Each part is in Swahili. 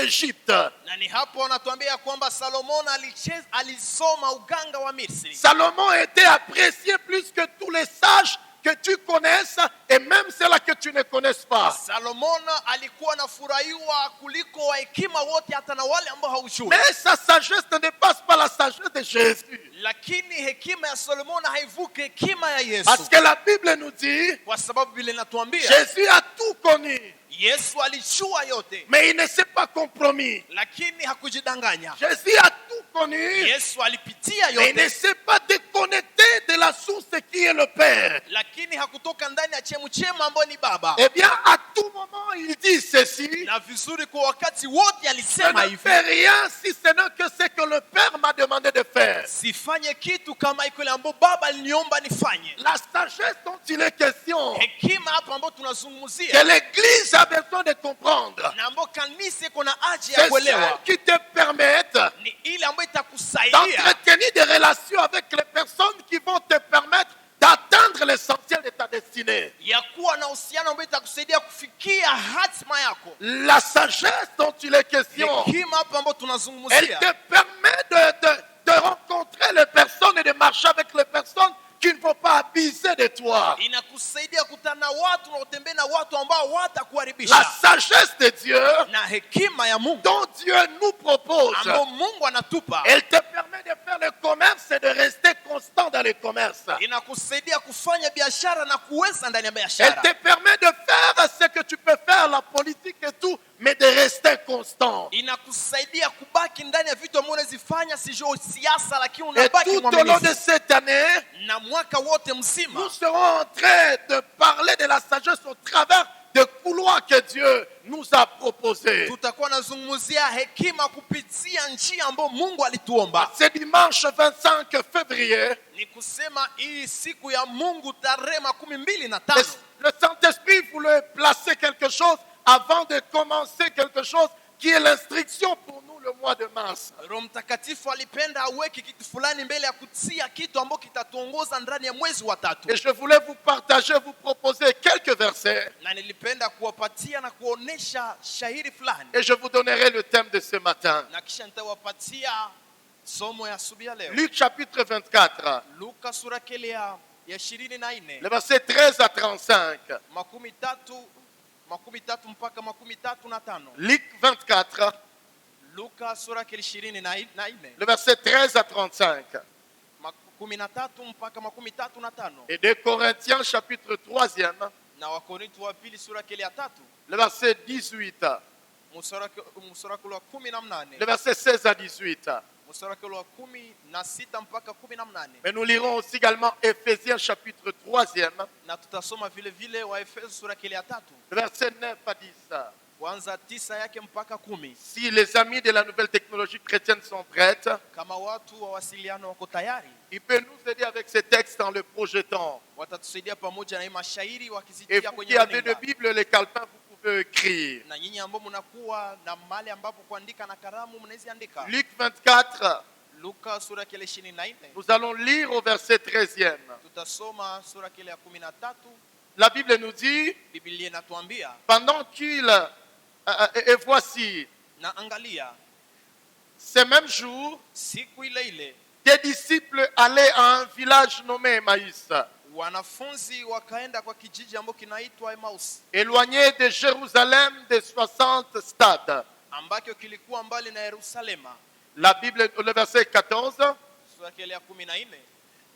l'Égypte. Na ni hapo anatuambia kwamba Salomon alisoma uganga wa Misri. Salomon était apprécié plus que tous les sages que tu connaisses et même ceux-là que tu ne connaisses pas. Salomon alikuwa anafurahiwa kuliko wahekima wote hata na wale ambao haujui. Mais sa sagesse ne dépasse pas la sagesse de Jésus. Lakini hekima ya Solomon haivuki hekima ya Yesu. Parce que la Bible nous dit, Kwa sababu Biblia inatuambia Jésus a tout connu, Yesu alijua yote, mais il ne s'est pas compromis. lakini hakujidanganya. Jésus a tout connu, Yesu alipitia mais il ne yote, s'est pas déconnecté de la source qui est le Père. lakini hakutoka ndani ya chemchemi ambayo ni Baba. Eh bien, à tout moment, il dit ceci. Na vizuri, kwa wakati wote Je alisema ne hivi, fais rien si ce n'est que ce que le Père m'a demandé de faire. sifanye kitu kama iko ile ambayo Baba aliniomba nifanye. La sagesse dont il est question, Hekima hapa ambayo que tunazungumzia l'Église a besoin de comprendre, na ambayo kanisa iko na haja c'est ya kuelewa, celle qui te permettent ni ile ambayo itakusaidia d'entretenir des relations avec les personnes qui vont te permettre d'atteindre l'essentiel de ta destinée. ya kuwa na uhusiano ambayo itakusaidia kufikia hatima yako. La sagesse dont il est question, Hekima hapa ambayo elle tunazungumzia te permet de rencontrer les personnes et de marcher avec les personnes qui ne vont pas abuser de toi. inakusaidia kutana na watu na utembee na watu ambao La watakuharibisha. sagesse de Dieu Na hekima ya Mungu dont Dieu nous propose, ambayo Mungu anatupa elle te permet de faire le commerce et de rester constant dans le commerce. inakusaidia kufanya biashara na kuweza ndani ya Elle biashara. te permet de faire ce que tu peux faire, la politique et tout, mais de rester constant. Inakusaidia kubaki ndani ya vitu ambavyo unazifanya, sio siasa, lakini Et unabaki tout au long de mwaminifu. cette année, Na mwaka wote mzima nous serons en train de parler de la sagesse au travers des couloirs que Dieu nous a proposés. tutakuwa nazungumzia hekima kupitia njia ambayo Mungu alituomba. C'est dimanche 25 février. Ni kusema hii siku ya Mungu tarehe 25. Le Saint-Esprit voulait placer quelque chose avant de commencer quelque chose qui est l'instruction pour nous le mois de mars. Roho Mtakatifu alipenda aweke kitu fulani mbele ya kutia kitu ambacho kitatuongoza ndani ya mwezi wa tatu. Et je voulais vous partager, vous proposer quelques versets. Na nilipenda kuwapatia na kuonesha shahiri fulani. Et je vous donnerai le thème de ce matin. Na kisha nitawapatia somo ya asubuhi ya leo. Luc chapitre 24, Luka sura kile ya 24. le verset 13 à 35. Makumi tatu mpaka 35. Luc 24, Luka sura kile 24. le verset 13 à 35. 13 mpaka 35. Et de Corinthiens chapitre 3e, Na Wakorintho wa pili sura kile ya 3. le verset 18. Mstari wa 18. Le verset 16 à 18. Mstari wa 16 mpaka 18. Mais nous lirons aussi également Éphésiens chapitre 3e, Na tutasoma vile vile wa Efeso sura kile ya 3. le verset 9 à 10. Kuanza 9 yake mpaka 10. Si les amis de la nouvelle technologie chrétienne sont prêts, Kama watu wa wasiliano wako tayari, il peut nous aider avec ces textes en le projetant. watatusaidia pamoja na hii mashairi Et wakizitia vous kwenye qui avez de runinga. Bible, les calepins, vous pouvez écrire. Na nyinyi ambao mnakuwa na mahali ambapo kuandika na kalamu mnaweza andika. Luc 24, Luka sura kile 24. nous allons lire au verset 13e. Tutasoma sura kile ya 13. La Bible nous dit, Biblia inatuambia, pendant qu'il... et voici, na angalia, ce même jour, siku ile ile des disciples allaient à un village nommé Emmaüs, wanafunzi wakaenda kwa kijiji ambacho kinaitwa Emmaus, éloigné de Jérusalem de 60 stades. ambacho kilikuwa mbali na Yerusalema. La Bible, le verset 14, Sura kile ya 14.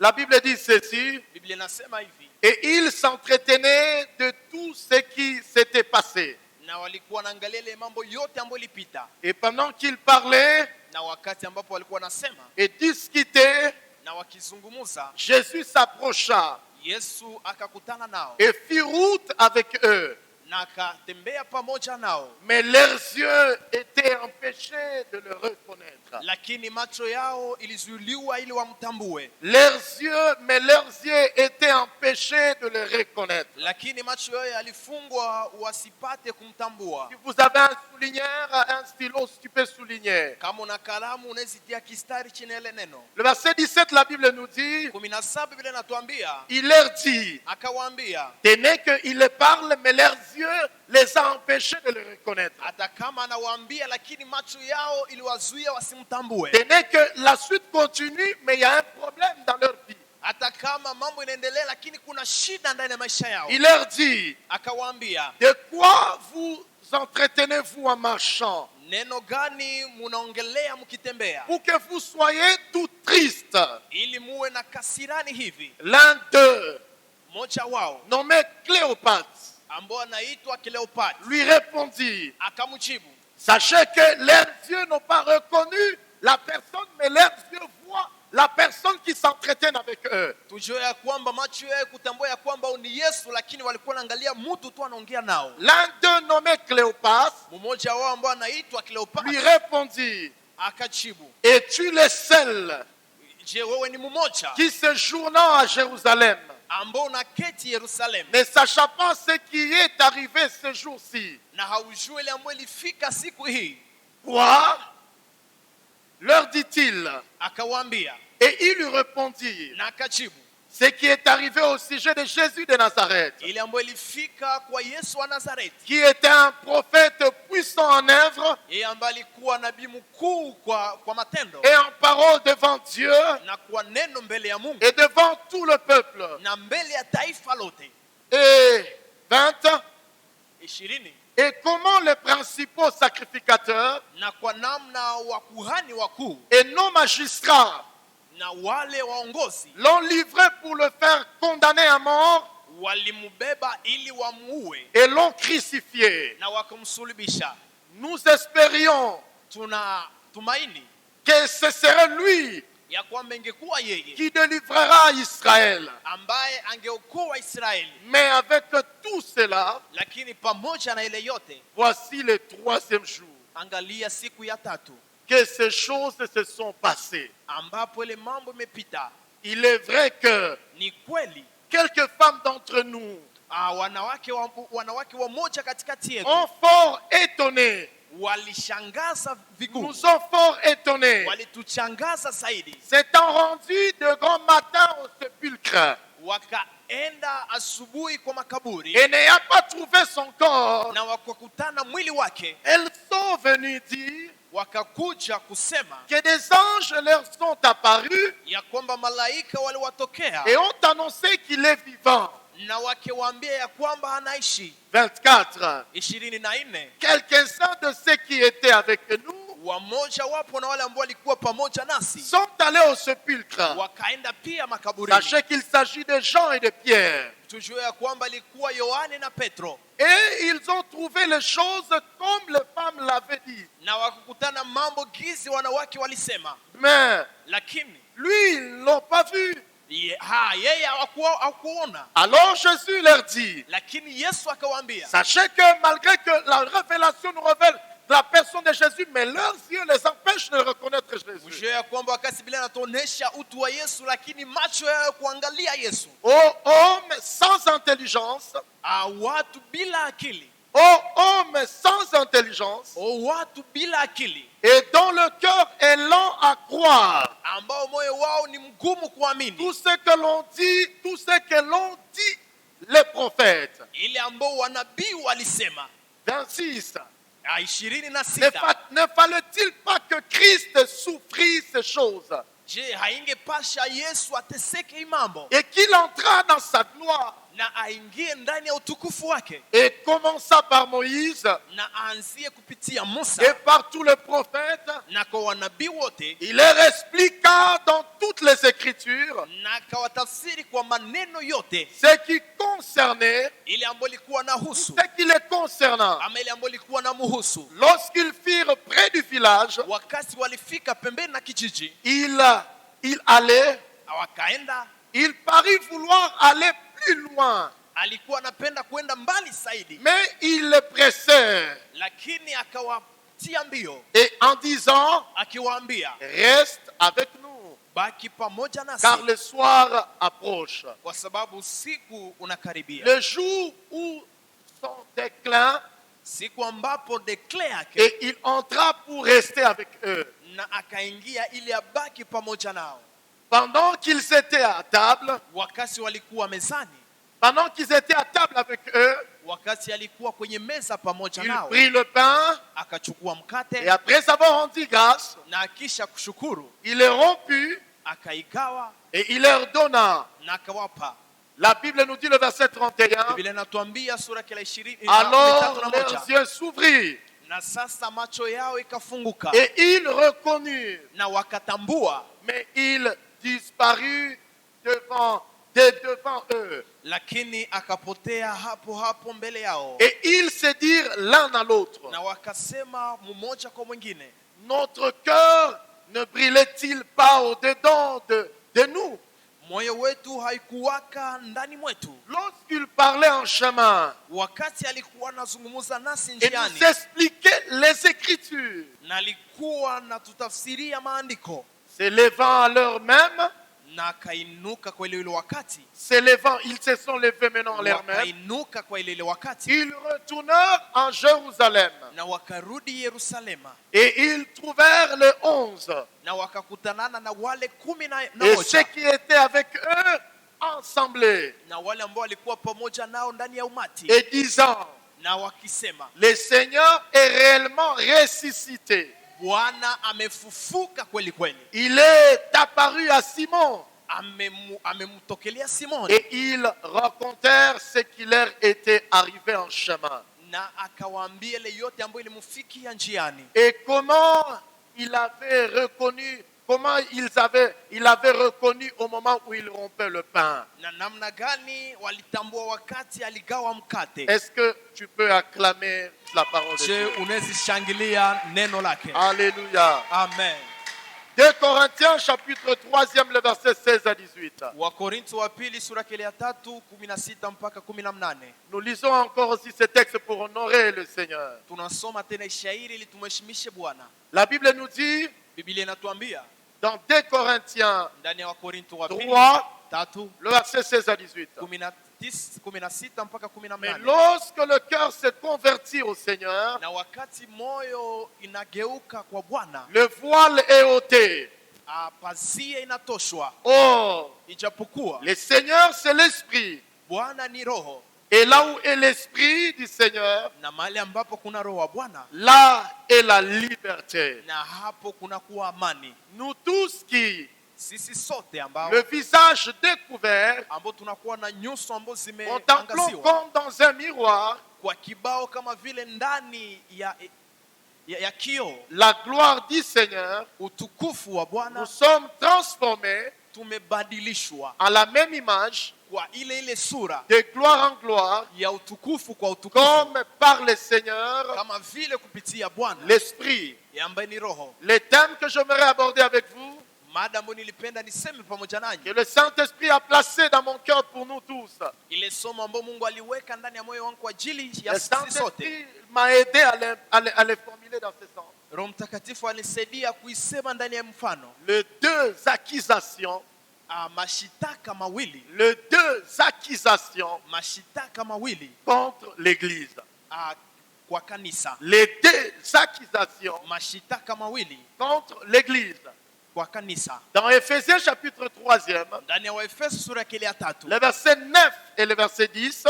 la Bible dit ceci, Biblia inasema hivi, et ils s'entretenaient de tout ce qui s'était passé. na walikuwa wanaangalia ile mambo yote ambayo ilipita, Et pendant qu'ils parlaient na wakati ambapo walikuwa nasema et discutaient, na wakizungumza, Jésus s'approcha Yesu akakutana nao et fit route avec eux. na akatembea pamoja nao, Mais leurs yeux étaient empêchés de le reconnaître. lakini macho yao ilizuiliwa ili wamtambue, Leurs yeux étaient empêchés de le reconnaître. lakini macho yao yalifungwa wasipate kumtambua. Si vous avez un souligneur, un stylo, tu peux souligner. Kama una kalamu unazitia kistari chini ya ile neno. Le verset 17, la Bible nous dit, 17 Biblia inatuambia, il leur dit, akawaambia, tenez qu'ils les parlent, mais leurs yeux les a empêchés de le reconnaître. hata kama anawaambia lakini macho yao iliwazuia wasimtambue. Tenez que la suite continue, mais il y a un problème dans leur vie. Hata kama mambo inaendelea lakini kuna shida ndani ya maisha yao. Il leur dit, Akawaambia, de quoi vous entretenez-vous en marchant? neno gani munaongelea mkitembea? Pour que vous soyez tout tristes. Ili muwe na kasirani hivi. L'un d'eux, Mmoja wao nommé Cléopâtre, ambao anaitwa Kleopatra lui répondit, akamjibu, sachez que leurs yeux n'ont pas reconnu la personne, mais leurs yeux voient la personne qui s'entretient avec eux. tujue ya kwamba macho yao kutambua ya kwamba ni Yesu, lakini walikuwa wanaangalia mtu tu anaongea nao. L'un d'eux, nommé Cléopâtre, Mmoja wao ambao anaitwa lui Kleopatra répondit, akajibu, es-tu le seul je, wewe ni mmoja qui séjournant à Jérusalem, ambao unaketi Yerusalemu ne sachant pas ce qui est arrivé ce jour-ci? na haujui ile ambayo ilifika siku hii? Quoi? Leur dit-il. Akawaambia Et ils lui répondirent, na akajibu, ce qui est arrivé au sujet de Jésus de Nazareth, ile ambayo ilifika kwa Yesu wa Nazareti, qui était un prophète puissant en œuvre yeye ambaye alikuwa nabii mkuu kwa matendo et en parole devant Dieu na kwa neno mbele ya Mungu et devant tout le peuple. na mbele ya taifa lote. Et 20. 20 Et comment les principaux sacrificateurs na kwa namna wakuhani wakuu et nos magistrats na wale waongozi l'ont livré pour le faire condamner à mort walimubeba ili wamuue et l'ont crucifié. na wakamsulubisha. Nous espérions Tuna tumaini que ce serait lui ya kwamba ingekuwa yeye qui délivrera Israël. ambaye angeokoa Israeli, Mais avec tout cela, lakini pamoja na ile yote, voici le troisième jour angalia siku ya tatu que ces choses se sont passées. ambapo ile mambo imepita. Il est vrai que Ni kweli quelques femmes d'entre nous wanawake wamoja katikati yetu ont fort étonné, walishangaza vigumu, nous ont fort étonnés, walituchangaza zaidi. s'étant rendus de grand matin au sépulcre Wakaenda asubuhi kwa makaburi et n'ayant pas trouvé son corps, na wakakutana mwili wake, elles sont venues dire wakakuja kusema que des anges leur sont apparus ya kwamba malaika waliwatokea et ont annoncé qu'il est vivant. na wakiwaambia ya kwamba anaishi. 24. 24 Quelques-uns de ceux qui étaient avec nous wamoja wapo na wale ambao walikuwa pamoja nasi sont allés au sépulcre. wakaenda pia makaburini. Sachez qu'il s'agit de Jean et de Pierre. Tujue ya kwamba ilikuwa Yohane na Petro, Et ils ont trouvé les choses comme les femmes l'avaient dit. na wakakutana mambo gizi wanawake walisema, Mais lakini lui, ils ne l'ont pas vu. yeye hakuona. Alors Jésus leur dit, Lakini Yesu akawaambia, sachez que malgré que la révélation nous révèle la personne de Jésus, mais leurs yeux les empêchent de reconnaître Jésus. mjue ya kwamba wakati Biblia inatuonesha utu wa Yesu, lakini macho yao kuangalia Yesu. Ô homme sans intelligence, Watu bila akili, ô homme sans intelligence, watu bila akili et dont le cœur est lent à croire ambao moyo wao ni mgumu kuamini tout ce que l'on dit les prophètes. ile ambao wanabii walisema. 26. 26 Ne fallait-il pas que Christ souffrisse ces choses Je, haingepasha Yesu ateseke hii mambo et qu'il entra dans sa gloire na aingie ndani ya utukufu wake, et commença par Moïse na aanzie kupitia Musa et par tous les prophètes? na kwa wanabii wote, Il leur expliqua dans toutes les Écritures na akawatafsiri kwa maneno yote ce qui concernait, ile ambayo ilikuwa na husu ce qui les concernant. ama ile ambayo ilikuwa na muhusu. Lorsqu'ils firent près du village, Wakati walifika pembeni na kijiji, il allait, wakaenda, il parut vouloir aller plus loin, alikuwa anapenda kwenda mbali zaidi, mais il le pressait. lakini kutia mbio et en disant, akiwaambia, reste avec nous, baki pamoja nasi car le soir approche. kwa sababu usiku unakaribia. Le jour où son déclin, Siku ambapo dekla yake et il entra pour rester avec eux. na akaingia ili abaki pamoja nao. Pendant qu'ils étaient à table, Wakati walikuwa mezani, pendant qu'ils étaient à table avec eux, wakati alikuwa kwenye meza pamoja il nao, prit le pain akachukua et mkate après avoir rendu grâce, na kisha kushukuru il le romput akaigawa et il leur donna. na akawapa. La Bible nous dit le verset 31, Biblia inatuambia sura kila 20 alors na leurs moja, yeux s'ouvrirent na sasa macho yao ikafunguka et ils reconnurent, na wakatambua, mais il disparut devant eux. lakini akapotea hapo hapo mbele yao. Et ils se dirent l'un à l'autre, Na wakasema mmoja kwa mwingine, notre cœur ne brûlait-il pas au-dedans de nous moyo wetu haikuwaka ndani mwetu lorsqu'il parlait en chemin wakati alikuwa anazungumza nasi et njiani nous expliquait les Écritures, na alikuwa anatutafsiria maandiko? s'élevant à l'heure même, Na akainuka kwa ile wakati, ils se sont levés maintenant à l'heure même, wakainuka kwa ile wakati ils retournèrent en Jérusalem na wakarudi Yerusalema et ils trouvèrent les 11 na wakakutanana na wale 11 et ceux qui étaient avec eux ensemble na wale ambao walikuwa pamoja nao ndani ya umati, et disant, na wakisema, le Seigneur est réellement ressuscité. Bwana amefufuka kweli kweli. Il est apparu à Simon Amemtokelea Simoni et ils racontèrent ce qui leur était arrivé en chemin na akawaambia ile yote ambayo ilimfikia njiani, et comment il avait reconnu au moment où il rompait le pain. na namna gani walitambua wakati aligawa mkate. Est-ce que tu peux acclamer la parole de Je, Dieu? unaweza shangilia neno lake? Alléluia. Amen. 2 Corinthiens chapitre 3, le verset 16 à 18. Wakorintho wa pili sura ya 3:16 mpaka 18. Nous lisons encore aussi ce texte pour honorer le Seigneur. Tunasoma tena shairi ili tumheshimishe Bwana. La Bible nous dit Biblia inatuambia dans 2 Corinthiens ndani ya Wakorintho wa pili 3, le verset 16 à 18. 16 mpaka Mais 18. lorsque le cœur se convertit au Seigneur, Na wakati moyo inageuka kwa Bwana, le voile est ôté. pazia inatoshwa. Or, Ijapokuwa le Seigneur c'est l'Esprit. Bwana ni roho, Et là où est l'Esprit du Seigneur, na mahali ambapo kuna roho wa Bwana, là est la liberté. na hapo kuna kuwa amani. Nous tous qui, Sisi sote ambao le visage découvert, ambao tunakuwa na nyuso ambazo contemplons zimeangaziwa comme dans un miroir kwa kibao kama vile ndani ya kioo la gloire du Seigneur, utukufu wa nous Bwana, sommes transformés tumebadilishwa à la même image, kwa ile sura de gloire en gloire, ya utukufu kwa utukufu, comme par le Seigneur, kama vile kupitia Bwana l'Esprit. ambaye ni roho. Les thèmes que j'aimerais aborder avec vous, Mada ambayo nilipenda niseme pamoja nanyi, que le Saint-Esprit a placé dans mon cœur pour nous tous. ile somo ambayo Mungu aliweka ndani ya moyo wangu kwa ajili ya Le sisi sote. Saint-Esprit m'a aidé à les formuler dans ce sens. Roho Mtakatifu anisaidia kuisema ndani ya mfano. Les deux accusations, Mashitaka mawili, mashitaka mawili contre l'Église. kwa kanisa. Les deux accusations Mashitaka mawili contre l'Église. kwa kanisa. Dans Éphésiens chapitre 3, Ndani ya Waefeso sura ya 3, le verset 9 et le verset 10,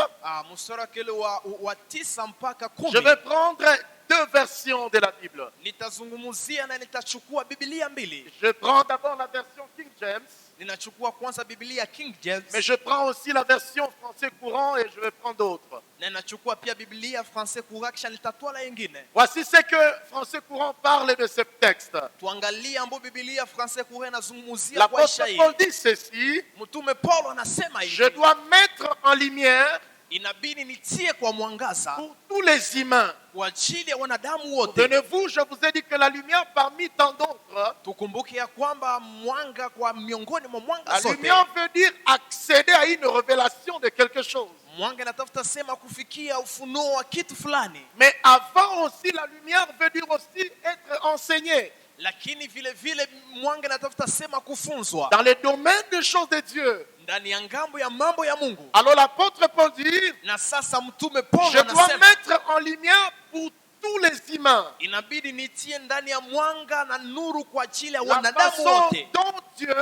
mstari wa 9 mpaka 10. je vais prendre deux versions de la Bible. Nitazungumzia na nitachukua Biblia mbili. Je prends d'abord la version King James, Ninachukua kwanza Biblia King James, mais je prends aussi la version français courant et je vais prendre d'autres. na ninachukua pia Biblia français courant kisha nitatwala nyingine. Voici ce que français courant parle de ce texte. Tuangalie ambapo Biblia français courant inazungumzia kwa L'apôtre shairi. Paul dit ceci: Mtume Paulo anasema je hivi: dois mettre en lumière inabidi nitie kwa mwangaza pour tous les humains. kwa ajili ya wanadamu wote. Souvenez-vous, je vous ai dit que la lumière parmi tant d'autres, Tukumbuke ya kwamba mwanga kwa miongoni mwa mwanga la zote, lumière veut dire accéder à une révélation de quelque chose. mwanga inatafuta sema kufikia ufunuo wa kitu fulani, Mais avant aussi, la lumière veut dire aussi être enseigné. lakini vile vile mwanga inatafuta sema kufunzwa Dans les domaines des choses de Dieu. ndani ya ngambo ya mambo ya Mungu. Alors l'apôtre Paul dit, Na sasa mtume Paulo je dois anasema mettre en lumière pour tous les humains inabidi nitie ndani ya mwanga na nuru kwa ajili ya la wanadamu façon wote, dont Dieu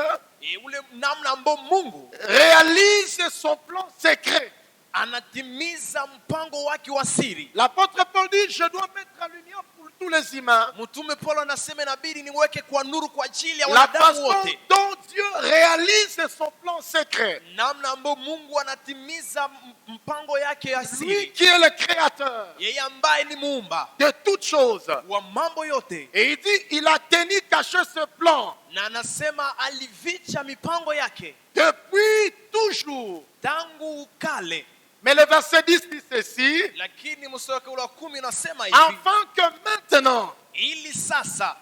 ule namna ambao Mungu réalise son plan secret. anatimiza mpango wake wa siri. L'apôtre Paul dit, je dois mettre en lumière pour tous les humains Mtume Paulo anasema inabidi niweke kwa nuru kwa ajili ya la wanadamu façon wote, dont Dieu réalise son plan secret. namna ambayo Mungu anatimiza mpango yake ya Lui siri, qui est le créateur yeye ambaye ni muumba de toutes choses. wa mambo yote. Et il dit, il a tenu caché ce plan Na anasema alivicha mipango yake depuis toujours. tangu kale. Mais le verset 10 dit ceci, Lakini mstari ule wa 10 unasema hivi, afin que maintenant, ili sasa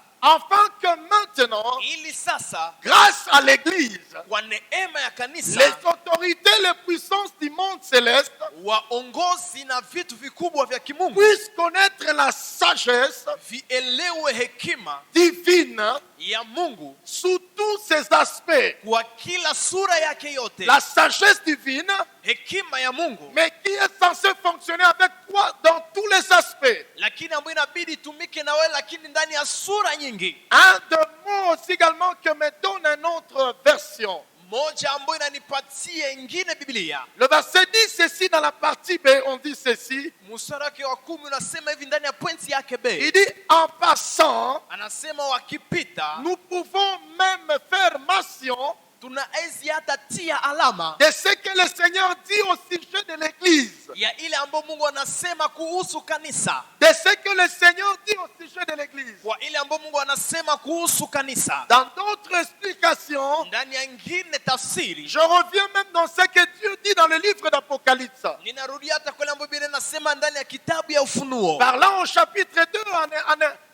grâce à l'Église, kwa neema ya kanisa, les autorités, les puissances du monde céleste waongozi na vitu vikubwa vya kimungu puissent connaître la sagesse vielewe hekima divine ya Mungu sous tous ses aspects. kwa kila sura yake yote. La sagesse divine, Hekima ya Mungu, mais qui est censée fonctionner avec toi dans tous les aspects. lakini ambayo inabidi itumike na wewe, lakini ndani ya sura nyingi. Un de mots aussi également que me donne une autre version. Moja ambayo inanipatia ingine Biblia. Le verset dit ceci dans la partie B, on dit ceci. Mstari wake wa 10 unasema hivi ndani ya pointi yake Il B. dit, en passant, Anasema wakipita nous pouvons même faire mention tunaweza hata tia alama de ce que le Seigneur dit au sujet de l'Église. ya ile ambayo Mungu anasema kuhusu kanisa. De ce que le Seigneur dit au sujet de l'Église. Kwa ile ambayo Mungu anasema kuhusu kanisa. Dans d'autres explications, Ndani ya ingine tafsiri, je reviens même dans ce que Dieu dit dans le livre d'Apocalypse. ninarudia hata kwa ile ambayo Biblia inasema ndani ya kitabu ya Ufunuo. Parlant au chapitre 2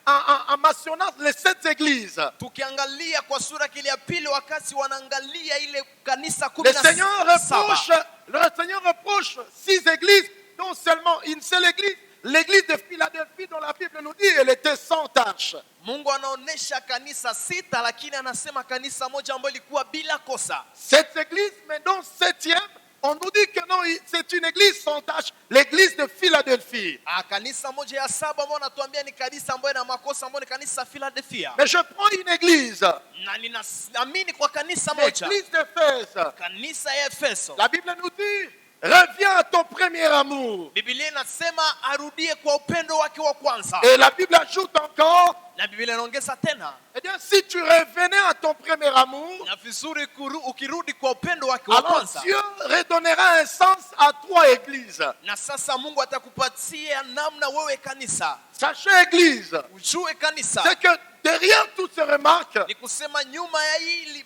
en mentionnant les 7 églises. Tukiangalia kwa sura kile ya pili, wakati wanaangalia ile kanisa Le Seigneur 17, reproche 6 églises, dont seulement une seule église, l'église de Philadelphie, dont la Bible nous dit elle était sans tache. Mungu anaonesha kanisa 6, lakini anasema kanisa moja ambayo ilikuwa bila kosa. Cette église, mais dont 7e, on nous dit que non, c'est une église sans tache, l'église de Philadelphie. Kanisa moja ya 7 ambayo anatuambia ni kanisa ambayo ina makosa, ambayo ni kanisa Philadelphia. Mais je prends une église, Na ninaamini kwa kanisa moja, l'église d'Éphèse. kanisa ya Efeso. La Bible nous dit, reviens à ton premier amour. Biblia inasema arudie kwa upendo wake wa kwanza. Et la Bible ajoute encore, Na Biblia inaongeza tena, eh bien, si tu revenais à ton premier amour, na vizuri ukirudi kwa upendo wake wa alors kwanza. Dieu redonnera un sens à toi, église. Na sasa Mungu atakupatia namna wewe kanisa. Sachez, église, Ujue kanisa, c'est que derrière toutes ces remarques ni kusema nyuma ya hii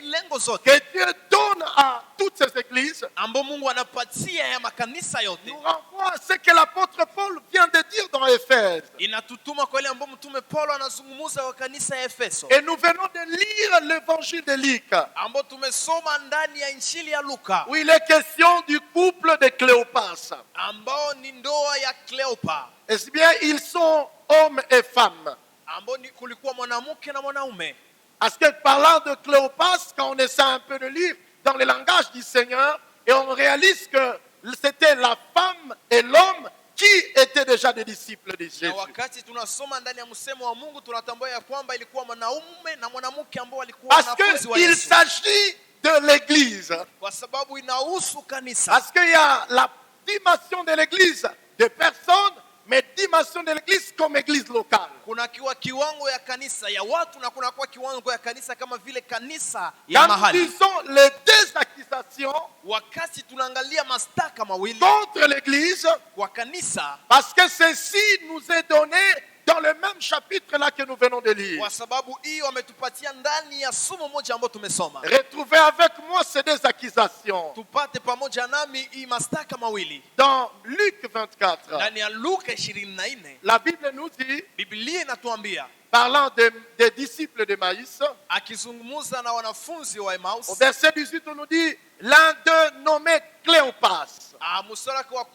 lengo zote que Dieu donne à toutes ces églises, ambapo Mungu anapatia ya makanisa yote, nous renvoie à ce que l'apôtre Paul vient de dire dans Éphèse. inatutuma kwa ile ambapo mtume Paulo anazungumza kwa kanisa ya Efeso, Et nous venons de lire l'évangile de Luc, ambapo tumesoma ndani ya injili ya Luka, où il est question du couple de Cléopas. ambao ni ndoa ya Kleopa, Est-ce bien, ils sont hommes et femmes. ambao kulikuwa mwanamke na mwanaume. Parce que parlant de Cléopas, quand on essaie un peu de lire dans le langage du Seigneur, et on réalise que c'était la femme et l'homme qui étaient déjà des disciples de Jésus. Na wakati tunasoma ndani ya msemo wa Mungu tunatambua ya kwamba ilikuwa mwanaume na mwanamke ambao walikuwa Parce wanafunzi wa qu'il Yesu, s'agit de l'église. kwa sababu inahusu kanisa. Parce qu'il y a la dimension de l'église de personnes, mais dimension de l'église comme église locale. Kuna kiwango ya kanisa ya watu na kuna kiwango ya kanisa kama vile kanisa ya Quand nous mahali. disons les deux accusations Wakati tunaangalia mastaka mawili contre l'église, kwa kanisa, parce que ceci nous est donné dans dans le même chapitre là que nous venons de lire. Kwa sababu hiyo ametupatia ndani ya somo moja ambayo tumesoma. Retrouvez avec moi ces deux accusations. Tupate pamoja nami hii mastaka mawili. Dans Luc 24, Ndani ya Luka 24, la Bible nous dit, Biblia inatuambia, parlant des disciples de Maïs, akizungumza na wanafunzi wa au Emmaus, verset 18, on nous dit, l'un d'eux nommé Cléopas. mstari wa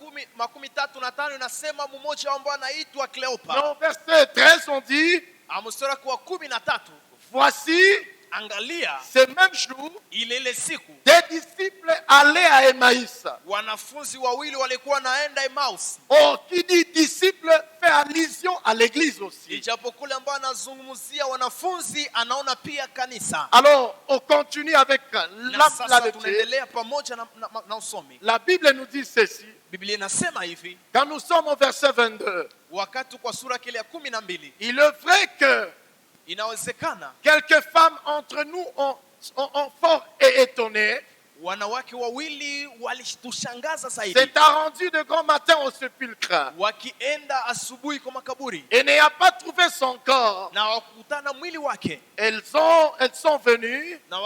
35 inasema mmoja ambao anaitwa Mais Kleopa. au verset 13, on dit, Mstari wa 13, voici, angalia ce même jour, ile siku des disciples allaient à Emmaüs. wanafunzi wawili walikuwa naenda Emmaus. Or, qui dit disciple fait allusion à l'église aussi. Ijapo kule ambao anazungumzia wanafunzi anaona pia kanisa. Alors, on continue avec Na la sasa lecture. tunaendelea pamoja na usomi. La Bible nous dit ceci. Biblia inasema hivi, Quand nous sommes au verset 22, wakati kwa sura kile ya 12, il est vrai que inawezekana quelques femmes entre nous ont fort et étonné. wanawake wawili walitushangaza zaidi, C'est rendu de grand matin au sépulcre wakienda asubuhi kwa makaburi et n'ayant pas trouvé son corps, na wakakutana mwili wake, elles sont venues na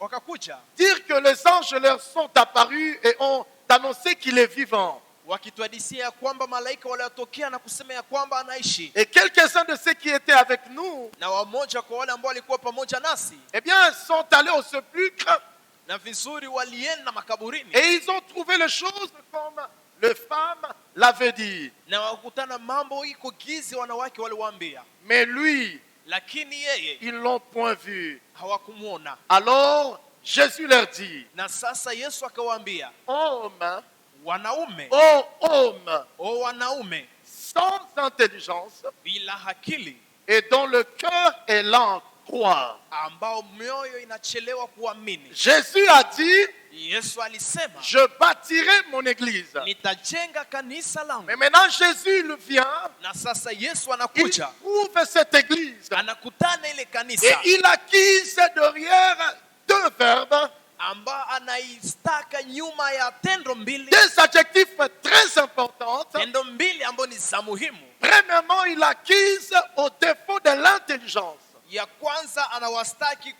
wakakuja dire que les anges leur sont apparus et ont annoncé qu'il est vivant. wakituhadisia ya kwamba malaika waliotokea na kusema ya kwamba anaishi. Et quelques-uns de ceux qui étaient avec nous, Na wamoja kwa wale ambao walikuwa pamoja nasi, eh bien, sont allés au sépulcre na vizuri walienda makaburini et ils ont trouvé les choses comme les femmes l'avaient dit. na wakutana mambo iko gizi wanawake waliwaambia, Mais lui, lakini yeye ils l'ont point vu. hawakumuona. Alors, Jésus leur dit, Na sasa Yesu akawaambia, homme, wanaume, ô homme, o wanaume sans intelligence bila akili, et dont le cœur est lent à croire. ambao mioyo inachelewa kuamini. Jésus a dit, Yesu alisema, je bâtirai mon église. nitajenga kanisa langu. Mais maintenant, Jésus il vient, Na sasa Yesu il anakuja, trouve cette église anakutana ile et kanisa il acquise derrière deux verbes, ambao anaistaka nyuma ya tendo mbili, deux adjectifs très importants. tendo mbili ambao ni za muhimu. Premièrement, il acquise au défaut de l'intelligence. Ya kwanza anawastaki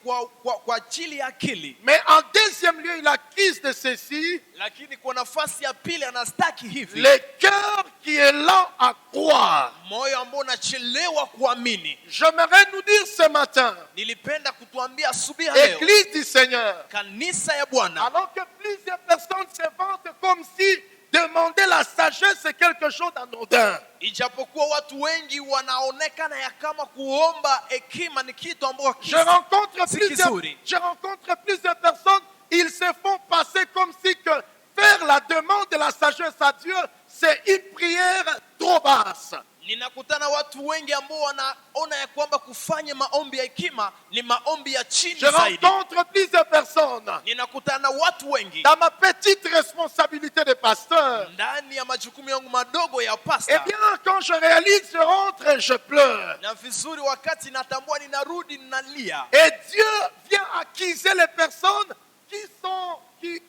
kwa ajili ya akili, Mais en deuxième lieu, il acquise de ceci lakini kwa nafasi ya pili anastaki hivi, le cœur qui est lent à croire. moyo ambao unachelewa kuamini. J'aimerais nous dire ce matin, Nilipenda kutuambia asubuhi ya leo, Église du Seigneur, kanisa ya Bwana, alors que plusieurs personnes se vantent comme si demander la sagesse c'est quelque chose d'anodin. ijapokuwa watu wengi wanaonekana ya kama kuomba hekima ni kitu ambacho Je rencontre kizuri. plusieurs personnes, ils se font passer comme si que faire la demande de la sagesse à Dieu, c'est une prière trop basse. Ninakutana watu wengi ambao wanaona ya kwamba kufanya maombi ya hekima ni maombi ya chini Je zaidi. rencontre plusieurs personnes Ninakutana watu wengi dans ma petite responsabilité de pasteur. ndani ya majukumu yangu madogo ya Eh pasta, bien, quand je réalise, je rentre et je pleure. na vizuri wakati natambua ninarudi ninalia, Et Dieu vient acquiser les personnes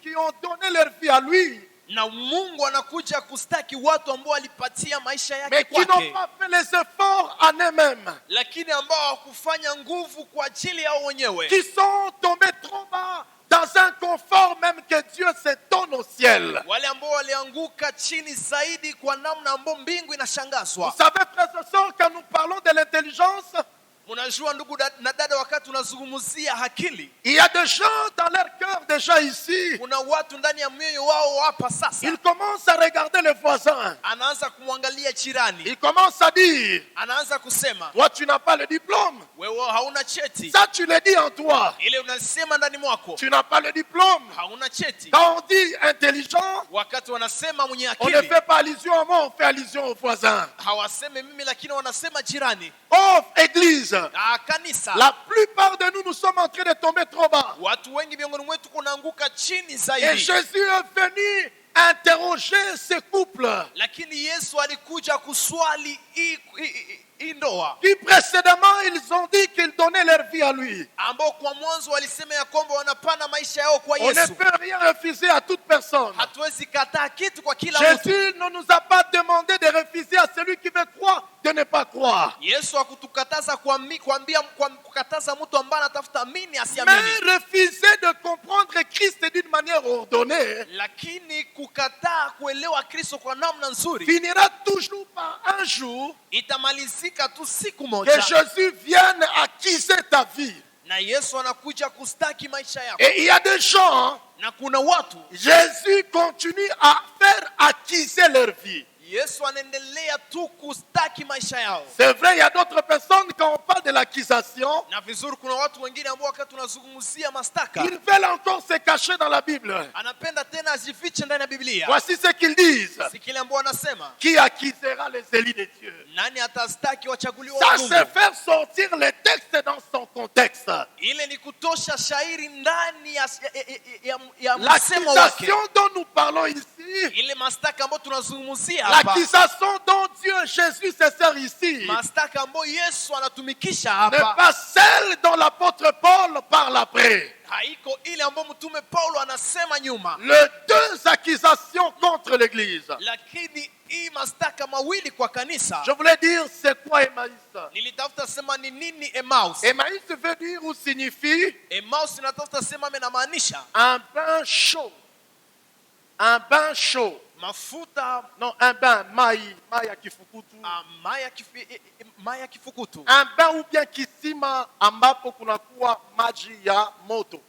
qui ont donné leur vie à lui, na Mungu anakuja kustaki watu ambao walipatia maisha mais yake qui n'ont kwake, pas fait les efforts en eux-mêmes, lakini ambao hawakufanya nguvu kwa ajili yao wenyewe, qui sont tombés trop bas dans un confort même que Dieu se donne au ciel. wale ambao walianguka chini zaidi kwa namna ambayo mbingu Vous inashangazwa. savez, frères et sœurs, quand nous parlons de l'intelligence, Mnajua ndugu na dada, wakati unazungumzia akili, il y a des gens dans leur cœur déjà ici, kuna watu ndani ya mioyo wao hapa sasa, ils commencent à regarder les voisins. anaanza kumwangalia jirani, Ils commencent à dire, anaanza kusema, toi tu n'as pas le diplôme. wewe hauna cheti. Ça tu le dis en toi. Ile unasema ndani mwako Tu n'as pas le diplôme. hauna cheti. Quand on dit intelligent, Wakati wanasema mwenye on ne akili, fait pas allusion à moi, on fait allusion aux voisins. hawaseme mimi, lakini wanasema jirani. Oh, église, Kanisa, la plupart de nous, nous sommes en train de tomber trop bas. watu wengi miongoni mwetu kunaanguka chini Et zaidi, Jésus est venu interroger ces couples lakini Yesu alikuja kuswali hii ndoa qui précédemment, ils ont dit qu'ils donnaient leur vie à lui. ambao kwa mwanzo walisema ya kwamba wanapana maisha yao kwa On ne Yesu. peut rien refuser à toute personne. Hatuwezi kataa kitu kwa kila mtu. Jésus ne nous a pas demandé de refuser à celui qui veut croire de ne pas croire. Yesu hakutukataza kukataza mtu ambaye anatafuta amini asiamini. Mais refuser de comprendre Christ d'une manière ordonnée Lakini kukataa kuelewa Kristo kwa namna nzuri finira toujours par un jour itamalizika tu siku que moja Jésus vienne acquiser ta vie. na Yesu anakuja kustaki maisha yako. Et il y a des gens, Na kuna watu Jésus continue à faire acquiser leur vie. Yesu anaendelea tu kustaki maisha yao. C'est vrai, il y a d'autres personnes, quand on parle de l'accusation, Na vizuri kuna watu wengine ambao wakati tunazungumzia mastaka ils veulent encore se cacher dans la Bible. anapenda tena ajifiche ndani ya Biblia. Voici ce qu'ils disent. Si kile ambao anasema, Qui accusera les élus de Dieu? nani atastaki wachaguliwa Ça, wa c'est Mungu? faire sortir le texte dans son contexte. Ile ni kutosha shairi ndani ya msemo wake. L'accusation dont nous parlons ici, Ile mastaka ambayo tunazungumzia hapa, l'accusation dont Dieu, Jésus se sert ici, mastaka ambayo Yesu anatumikisha n'est hapa, pas celle dont l'apôtre Paul parle après. haiko ile ambayo mtume Paulo anasema nyuma. Les deux accusations contre l'Église. Lakini hii mastaka mawili kwa kanisa, Je voulais dire, c'est quoi Emmaüs? nilitafuta sema ni nini Emmaus. Emmaüs veut dire ou signifie Emmaus natafuta sema menamaanisha un bain chaud. Un bain chaud. mafuta, Non, un bain, mai ya kifukutu. maya kifukutu. Un bain ou bien kisima ambapo kunakuwa maji ya moto.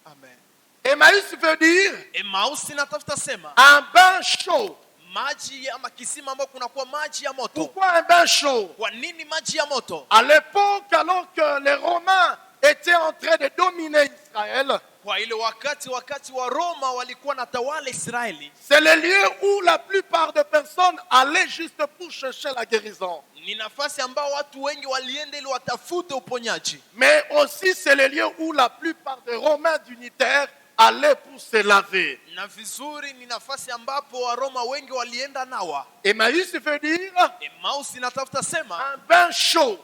Amen. Emmaüs veut dire Emmaus natafuta sema un bain chaud. maji ama kisima ambao kunakuwa maji ya moto. Pourquoi un bain chaud? Kwa nini maji ya moto? À l'époque, alors que les Romains étaient en train de dominer Israël, Kwa ile wakati wa Roma walikuwa na tawala Israeli, c'est le lieu où la plupart des personnes allaient juste pour chercher la guérison. ni nafasi ambao watu wengi walienda ili watafute uponyaji. Mais aussi, c'est le lieu où la plupart des Romains dignitaires allaient pour se laver. Na vizuri ni nafasi ambapo Waroma wengi walienda nawa. Emmaüs veut dire Emmaus inatafuta sema un bain chaud.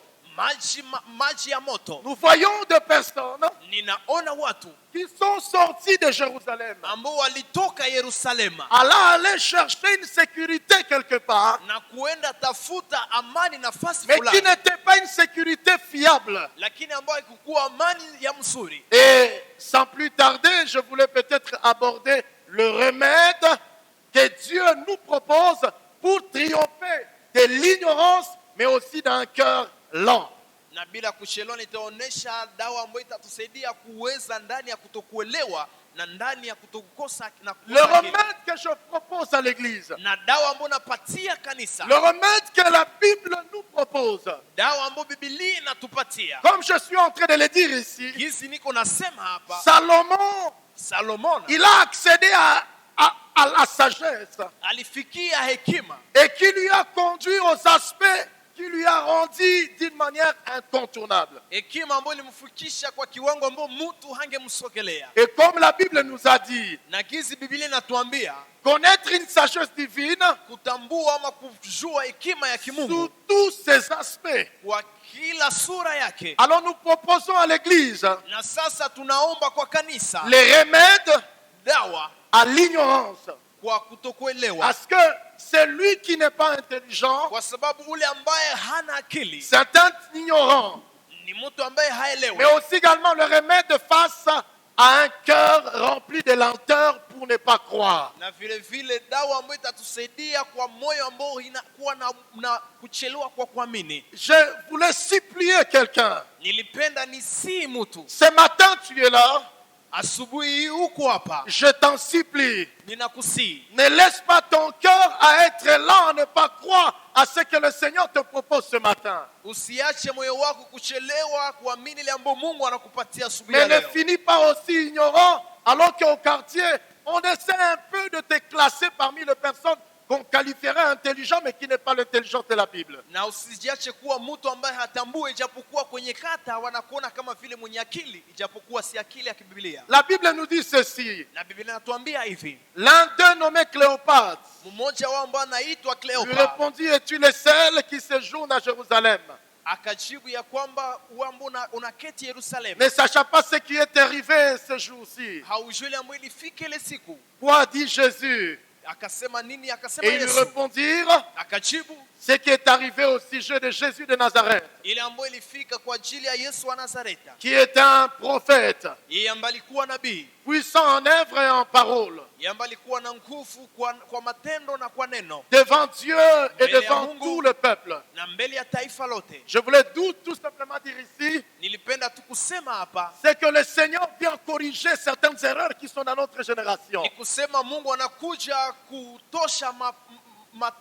maji ya moto. Nous voyons des personnes Ninaona watu qui sont sortis de Jérusalem, ambao walitoka Yerusalema aller chercher une sécurité quelque part, na kuenda tafuta amani nafasi mais qui fulani, n'était pas une sécurité fiable. lakini ambayo haikuwa amani ya mzuri. Et sans plus tarder, je voulais peut-être aborder le remède que Dieu nous propose pour triompher de l'ignorance, mais aussi d'un cœur lent. Na bila kuchelewa nitaonesha dawa ambayo itatusaidia kuweza ndani ya kutokuelewa na ndani ya kutokukosa na Le kukosa akili. remède que je propose à l'Église, Na dawa ambayo napatia kanisa, le remède que la Bible nous propose, dawa ambayo Biblia inatupatia, comme je suis en train de le dire ici, hizi niko nasema hapa, Salomon il a accédé à la sagesse alifikia hekima et qui lui a conduit aux aspects qui lui a rendu d'une manière incontournable. hekima ambayo ilimfikisha kwa kiwango ambao mtu hangemsogelea. Et comme la Bible nous a dit, Na kizi Biblia inatuambia connaître une sagesse divine kutambua ama kujua hekima ya sous kimungu tous ses aspects. kwa kila sura yake. Alors nous proposons à l'Église Na sasa tunaomba kwa kanisa les remèdes dawa à l'ignorance. kwa kutokuelewa, Parce que celui qui n'est pas intelligent, kwa sababu ule ambaye hana akili c'est un ignorant. ni mtu ambaye Mais haelewi. aussi également le remède face à un cœur rempli de lenteur pour ne pas croire. Na vile vile dawa ambayo itatusaidia kwa moyo ambao inakuwa na kuchelewa kwa kuamini. Je voulais supplier quelqu'un. Nilipenda nisi mtu, Ce matin, tu es là. asubuhi huko hapa, Je t'en supplie. ninakusii Ne laisse pas ton cœur à être lent, à ne pas croire à ce que le Seigneur te propose ce matin. usiache moyo wako kuchelewa kuamini ile ambayo Mungu anakupatia asubuhi Mais ya ne leo. finis pas aussi ignorant, alors qu'au quartier, on essaie un peu de te classer parmi les personnes qu'on qualifierait intelligent, mais qui n'est pas l'intelligence de la Bible. Na usijiache kuwa mtu ambaye hatambui, ijapokuwa kwenye kata wanakuona kama vile mwenye akili, ijapokuwa si akili ya kibiblia. La Bible nous dit ceci. Na Biblia inatuambia hivi, L'un d'eux nommé Cléopâtre mmoja wao ambaye anaitwa lui Kleopa répondit, es-tu le seul qui séjourne à Jérusalem, akajibu ya kwamba wambo unaketi Yerusalemu, ne sachant pas ce qui est arrivé ce jour-ci? haujui ile ambayo ilifika ile siku? Quoi dit Jésus? Akasema nini? Akasema Et ils lui Yesu répondirent, akajibu, ce qui est arrivé au sujet de Jésus de Nazareth, ile ambayo ilifika kwa ajili ya Yesu wa Nazareta, qui est un prophète, yeye ambaye alikuwa nabii, puissant en œuvre et en parole, yeye ambaye alikuwa na nguvu kwa matendo na kwa neno, devant Dieu et Mbele ya devant Mungu. tout le peuple. na mbele ya taifa lote. Je voulais tout simplement dire ici, Nilipenda tu kusema hapa c'est que le Seigneur vient corriger certaines erreurs qui sont dans notre génération. ni kusema Mungu anakuja kutosha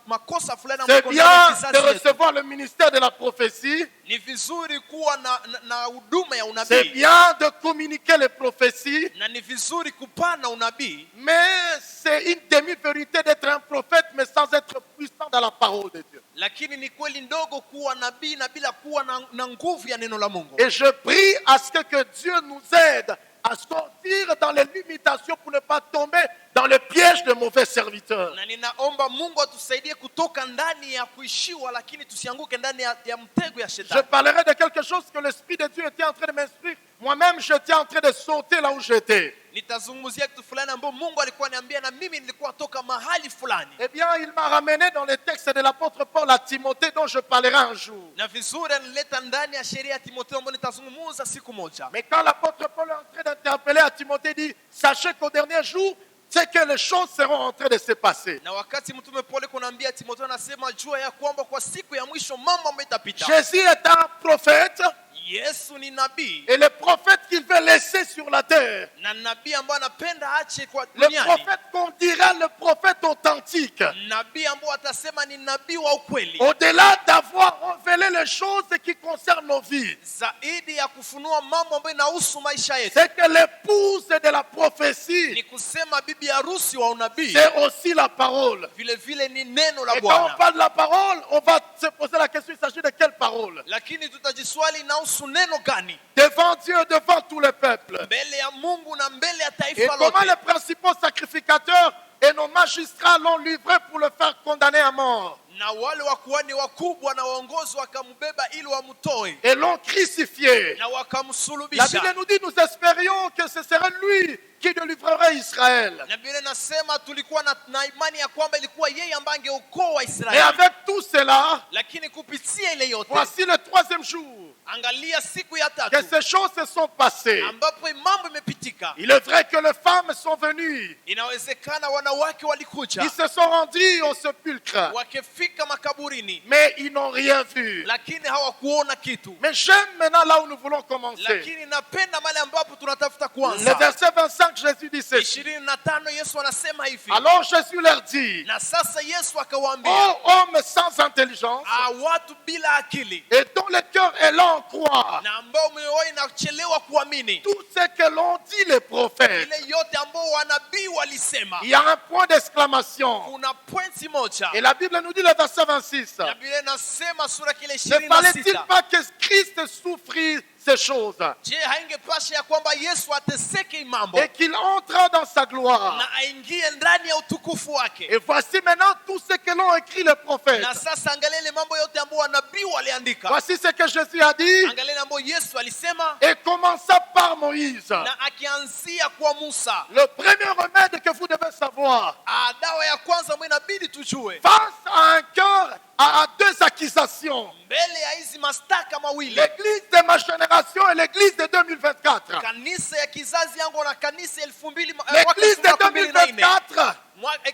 makosa fulani C'est ambayo bien ndani ya de kizazi chetu. recevoir le ministère de la prophétie. Ni vizuri kuwa na huduma ya C'est unabii, bien de communiquer les prophéties. na ni vizuri kupana unabii, Mais c'est une demi-vérité d'être un prophète, mais sans être puissant dans la parole de Dieu. lakini ni kweli ndogo kuwa nabii na bila kuwa na nguvu ya neno la Mungu. Et je prie à ce que Dieu nous aide à sortir dans les limitations pour ne pas tomber dans le piège de mauvais serviteurs. Na ninaomba Mungu atusaidie kutoka ndani ya kuishiwa, lakini tusianguke ndani ya mtego ya Je shetani. parlerai de quelque chose que l'Esprit de Dieu était en train de m'instruire. Moi-même, j'étais en train de sauter là où j'étais. Nitazungumzia kitu fulani ambapo Mungu alikuwa ananiambia na mimi nilikuwa toka mahali fulani. Eh bien, il m'a ramené dans les textes de l'apôtre Paul à Timothée dont je parlerai un jour. Na vizuri anileta ndani ya sheria ya Timotheo ambayo nitazungumza siku moja. Mais quand l'apôtre Paul est en train d'interpeller à Timothée, il dit, sachez qu'au dernier jour, c'est que les choses seront en train de se passer. Na wakati mtume Paulo kunaambia Timotheo, anasema jua ya kwamba kwa siku ya mwisho mambo ambayo itapita. Jésus est un prophète Yesu ni nabii, et le prophète qu'il veut laisser sur la terre. na nabii ambaye anapenda aache kwa Le duniani. prophète qu'on dira le prophète authentique. Nabii ambaye atasema ni nabii wa ukweli. Au-delà d'avoir révélé les choses qui concernent nos vies. Zaidi ya kufunua mambo ambayo inahusu maisha yetu. C'est que l'épouse de la prophétie, Ni kusema bibi harusi wa unabii c'est aussi la parole. vile vile ni neno la Et quand on Bwana. parle de la parole, on va se poser la question, il s'agit de quelle parole? Lakini tutajiswali inahusu neno gani? Devant Dieu, devant tout le peuple. Mbele ya Mungu na mbele ya Et taifa comment les lote. principaux sacrificateurs et nos magistrats l'ont livré pour le faire condamner à mort. Na wale wakuhani wakubwa na waongozi wakamubeba ili wamtoe Et l'ont crucifié. na La wakamsulubisha. Bible nous dit, nous espérions que ce serait lui qui délivrerait Israël. Na Biblia inasema tulikuwa na imani ya kwamba ilikuwa yeye ambaye angeokoa Et Israeli. avec tout cela, Lakini kupitia ile yote, voici le troisième jour angalia siku ya que tatu ces choses se sont passées. ambapo mambo imepitika. Il est vrai que les femmes sont venues. Inawezekana wanawake walikuja Ils se sont rendus au sépulcre. wakifika makaburini, Mais ils n'ont rien vu. lakini hawakuona kitu. Mais j'aime maintenant là où nous voulons commencer. Lakini napenda mahali ambapo tunatafuta Le kuanza. verset 25, Jésus dit ceci. 25 Yesu anasema hivi, Alors Jésus leur dit, na sasa Yesu akawaambia, ô hommes sans intelligence watu bila akili et dont le cœur est lent en croire, na ambao mioyo yao inachelewa kuamini tout ce que l'ont dit les prophètes. ile yote ambao wanabii walisema. Il y a un point d'exclamation. Kuna pointi moja, Et la Bible nous dit le verset 26. na Biblia inasema sura kile Ne fallait-il 26, pas que Christ souffrit ces choses je, haingepasha ya kwamba Yesu ateseke mambo et qu'il entra dans sa gloire? na aingie ndani ya utukufu wake? Et voici maintenant tout ce que l'ont écrit les prophètes. Na sasa angalia ile mambo yote ambayo wanabii waliandika. Voici ce que Jésus a dit. Angalia ile ambayo Yesu alisema, Et commença par Moïse. na akianzia kwa Musa. Le premier remède que vous devez savoir Dawa ya kwanza ambayo inabidi tujue face à un cœur à deux accusations. mbele ya hizi mastaka mawili, L'église de ma génération et l'église de 2024. kanisa ya kizazi yangu na kanisa 2000, L'église de 2024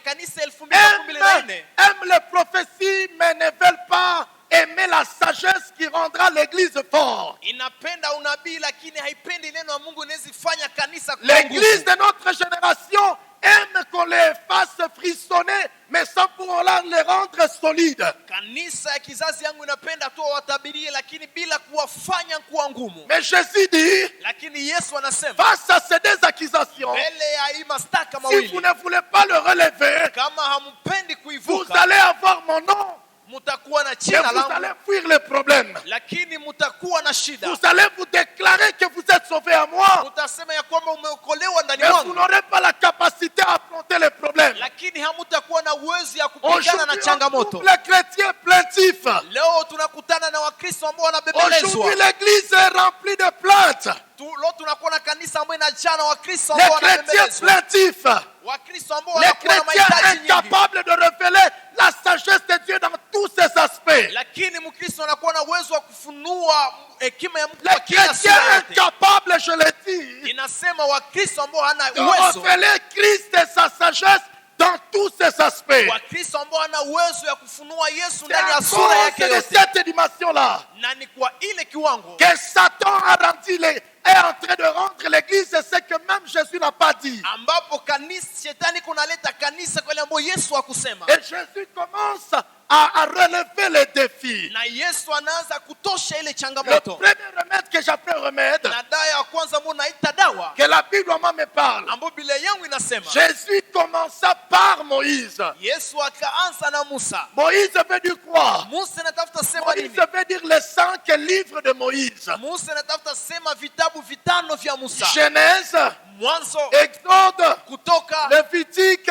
kanisa 2024 aime les prophéties mais ne veulent pas aimer la sagesse qui rendra l'église forte. inapenda unabii lakini haipendi neno la Mungu inawezifanya kanisa kuwa L'église nguvu. de notre génération aime qu'on les fasse frissonner mais sans pour autant les rendre solides. Kanisa ya kizazi yangu inapenda tu watabirie lakini bila kuwafanya kuwa ngumu. Mais Jésus dit, Lakini Yesu anasema face à ces deux accusations, mbele ya hii mastaka si vous mawili, ne voulez pas le relever, kama hampendi vous kuivuka, allez avoir mon nom, mutakuwa na et jina vous langu, allez fuir les problèmes. lakini mutakuwa na shida. Vous allez vous déclarer que vous êtes sauvé à moi, Mutasema ya kwamba umeokolewa ndani mais vous mwangu, n'aurez pas la capacité à affronter les problèmes. lakini hamutakuwa na uwezo ya kupigana na Aujourd'hui, on changamoto. trouve les chrétiens plaintifs. Leo tunakutana na Wakristo ambao wanabembelezwa. Aujourd'hui, l'église est remplie de plaintes. Leo tunakuwa na kanisa ambao inajaa na Wakristo Les ambao chrétiens wanabembelezwa. plaintifs. Wakristo ambao Les wanakuwa na chrétiens mahitaji nyingi. incapables de révéler la sagesse de Dieu dans tous ses aspects. lakini Mkristo anakuwa na uwezo wa kufunua hekima ya Mungu Les kwa kila chrétiens sura yote. incapables, je l'ai dit, Inasema Wakristo ambao hana de uwezo, révéler Christ et sa sagesse dans tous ses aspects. Wakristo ambao hana uwezo ya kufunua Yesu C'est ndani à ya sura cause yake de yote, cette dimension-là na ni kwa ile kiwango que Satan a rendu est en train de rendre l'église ce que même Jésus n'a pas dit. ambapo kanisa shetani kunaleta kanisa kwa ile ambayo Yesu hakusema, Et Jésus commence à relever les défis. na Yesu anaanza kutosha ile Le changamoto. premier remède que j'appelle remède, Na dawa ya kwanza ambayo naita dawa, que la Bible en me parle, ambayo Biblia yangu inasema, Jésus commença par Moïse. Yesu akaanza na Musa. Moïse veut dire quoi? Musa anatafuta sema Moïse nini? veut dire les 5 livres de Moïse. Musa anatafuta sema vitabu vitano vya Musa: Genèse, Mwanzo, Exode, Kutoka, Lévitique,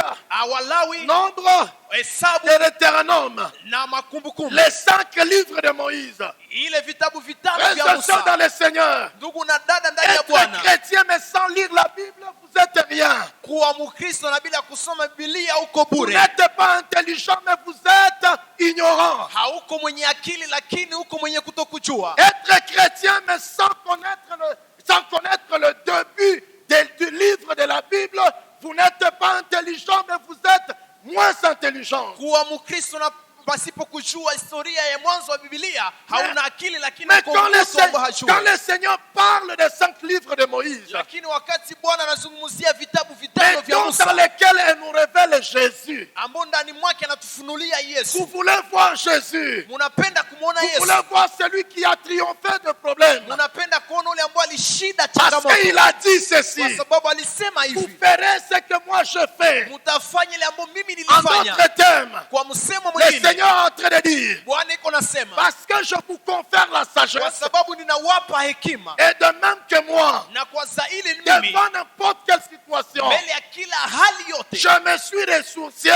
Walawi, Nombre Hesabu et Deutéronome. na Makumbukumbu. Les 5 livres de Moïse. Ile vitabu vitano Frères vya et sœurs dans Musa. le Seigneur, Ndugu na dada ndani ya être Bwana, chrétien mais sans lire la Bible, vous êtes rien. kuwa Mkristo na bila kusoma Biblia uko Vous bure. n'êtes pas intelligent mais vous êtes ignorant. Hauko mwenye akili lakini uko mwenye kutokujua. Être chrétien mais sans connaître le début du livre de la Bible, vous n'êtes pas intelligent mais vous êtes moins intelligent. Kuwa Mkristo na pasipo kujua historia ya mwanzo wa Biblia, hauna akili lakini Mais uko quand mtu ambaye quand hajui. le Seigneur parle des 5 livres de Moïse, Lakini wakati Bwana anazungumzia vitabu vitano vya dans Musa lesquels elle nous révèle Jésus, ambao ndani mwake anatufunulia vous Yesu, voulez voir Jésus, munapenda kumwona vous Yesu, voulez voir celui qui a triomphé de problèmes, munapenda kuona ule ambao alishinda parce changamoto, qu'il a dit kwa ceci: sababu alisema vous hivi, ferez ce que moi je fais. mutafanya ile ambayo mimi En nilifanya. d'autres termes, Kwa msemo le mwingine, Seigneur est en train de dire, Bwana iko nasema, parce que je vous confère la kwa sagesse, sababu ninawapa hekima, et de même que moi, na kwa zaidi mimi devant n'importe quelle situation, mbele ya kila hali yote je me suis ressourcié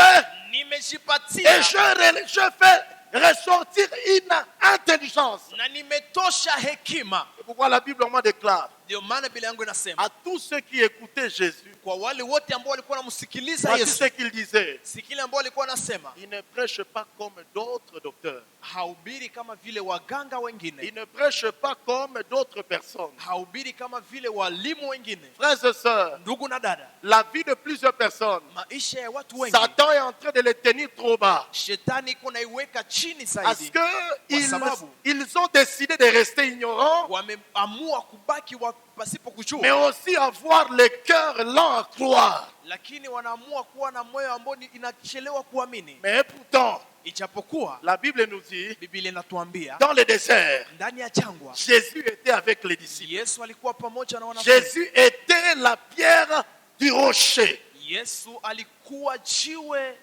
nimejipatia et je fais ressortir une intelligence. na nimetosha hekima. C'est pourquoi la Bible moi déclare Ndio maana Biblia yangu inasema, à tous ceux qui écoutaient Jésus, kwa wale wote ambao walikuwa wanamsikiliza voici Yesu, ce qu'il disait: sikile ambao walikuwa wanasema, il ne prêche pas comme d'autres docteurs, haubiri kama vile waganga il wengine, ne prêche pas comme d'autres personnes. haubiri kama vile walimu wengine. Frères et sœurs, Ndugu na dada, la vie de plusieurs personnes, maisha ya watu wengi Satan est en train de les tenir trop bas. shetani iko naiweka chini Parce zaidi, qu'ils ont décidé de rester ignorants, wameamua kubaki pasipo mais kujua, aussi avoir le cœur lent à croire. lakini wanaamua kuwa na moyo ambao inachelewa kuamini. Mais pourtant, Ijapokuwa la Bible nous dit, Biblia inatuambia dans le désert, ndani ya jangwa Jésus était avec les disciples. Yesu alikuwa pamoja na wanafunzi. Jésus était la pierre du rocher. Yesu alikuwa jiwe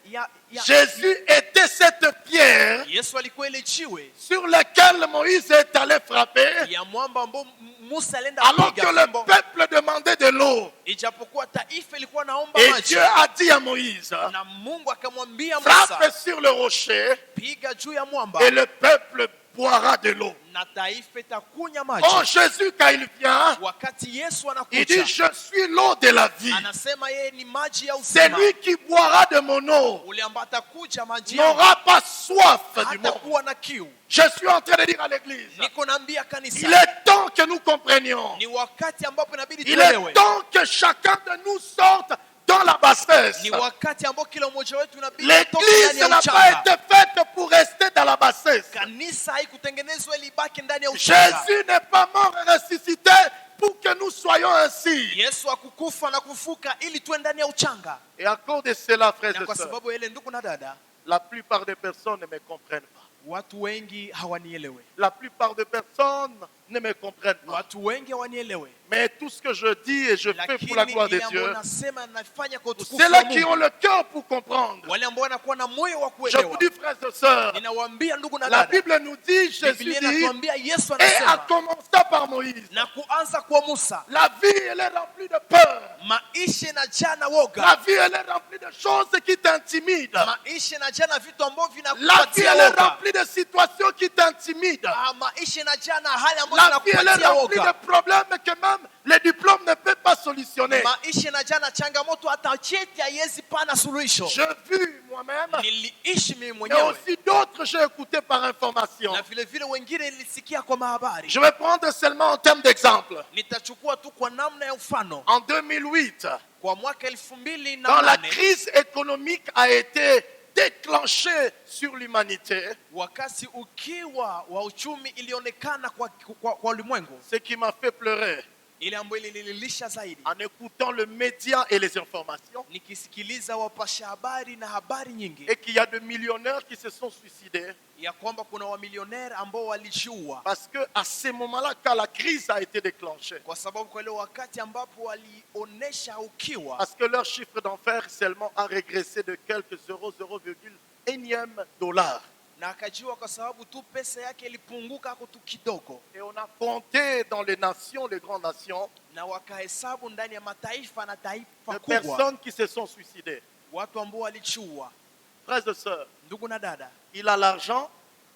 Jésus était cette pierre Yesu alikuwa ile jiwe sur laquelle Moïse est allé frapper ya mwamba ambao Musa alienda alors que kupiga le fimbo. peuple demandait de l'eau. Ijapokuwa taifa ilikuwa naomba Et maji, Dieu a dit à Moïse, na Mungu akamwambia frappe Musa, sur le rocher piga juu ya mwamba et le peuple boira de l'eau. na taifa itakunya Oh, maji. Jésus, quand il vient, Wakati Yesu il dit, anakuja, je suis l'eau de la vie. anasema yeye ni maji ya C'est uzima. lui qui boira de mon eau Ule ambaye atakuja maji yangu n'aura pas soif du monde. hatakuwa na kiu. Je suis en train de dire à l'église, Niko naambia il kanisa, est temps que nous comprenions. ni wakati ambapo inabidi Il est tuelewe, temps que chacun de nous sorte dans la bassesse. ni wakati ambao kila mmoja wetu inabidi atoke ndani L'église ya n'a pas uchanga. été faite pour rester dans la bassesse. Kanisa haikutengenezwa ili ibaki ndani ya uchanga. Jésus n'est pas mort et ressuscité pour que nous soyons ainsi. Yesu hakukufa na kufuka ili tuwe ndani ya uchanga. Et à cause de cela, frères Na et kwa sœurs, sababu ile, ndugu na dada, la plupart des personnes ne me comprennent pas. watu wengi hawanielewe. La plupart des personnes ne me comprennent pas. Watu wengi hawanielewe. Mais tout ce que je dis et je fais pour la Lakini gloire de ile ambayo Dieu, nasema nafanya kwa utukufu c'est wa là qui ont Mungu. le cœur pour comprendre. Wale ambao wanakuwa na moyo wa Je vous kuelewa. dis, frères et sœurs, Ninawaambia ndugu na la dada, Bible nous dit, Jésus Biblia dit, inatuambia Yesu et à anasema, commencer par Moïse, na kuanza kwa Musa, la vie, elle est remplie de peur. maisha na jana La woga, vie, elle est remplie de choses qui t'intimident. maisha na jana vitu ambavyo La vie, vinakupatia elle est woga. remplie de situations qui t'intimident. Maisha na jana hali ambazo La vie, elle est zinakupatia remplie woga. de problèmes que même les diplômes ne peuvent pas solutionner. Maisha na jana changamoto hata cheti haiwezi pana suluhisho. J'ai vu, moi-même, niliishi mimi mais mwenyewe, aussi d'autres j'ai écouté par information. na vile vile wengine nilisikia kwa mahabari. Je vais prendre seulement en termes d'exemple. Nitachukua tu kwa namna ya mfano. En 2008, Kwa mwaka 2008, quand la crise économique a été déclenchée sur l'humanité, wakati ukiwa wa uchumi ilionekana kwa ulimwengu, ce qui m'a fait pleurer, ile ambayo ilililisha zaidi, en écoutant le média et les informations, nikisikiliza wapasha habari na habari nyingi, et qu'il y a des millionnaires qui se sont suicidés. ya kwamba kuna wamilioneri ambao walijiua, Parce qu'à ce moment-là, quand la crise a été déclenchée, kwa sababu kwa ile wakati ambapo walionesha ukiwa, parce que leur chiffre d'affaires seulement a régressé de quelques euros, 0,1 dollar. na akajiua kwa sababu tu pesa yake ilipunguka kitu kidogo, Et on a compté dans les nations, les grandes nations, na wakahesabu ndani ya mataifa na taifa les kubwa personnes qui se sont suicidées. watu ambao walijiua. Frères et sœurs, Ndugu na dada, il a l'argent,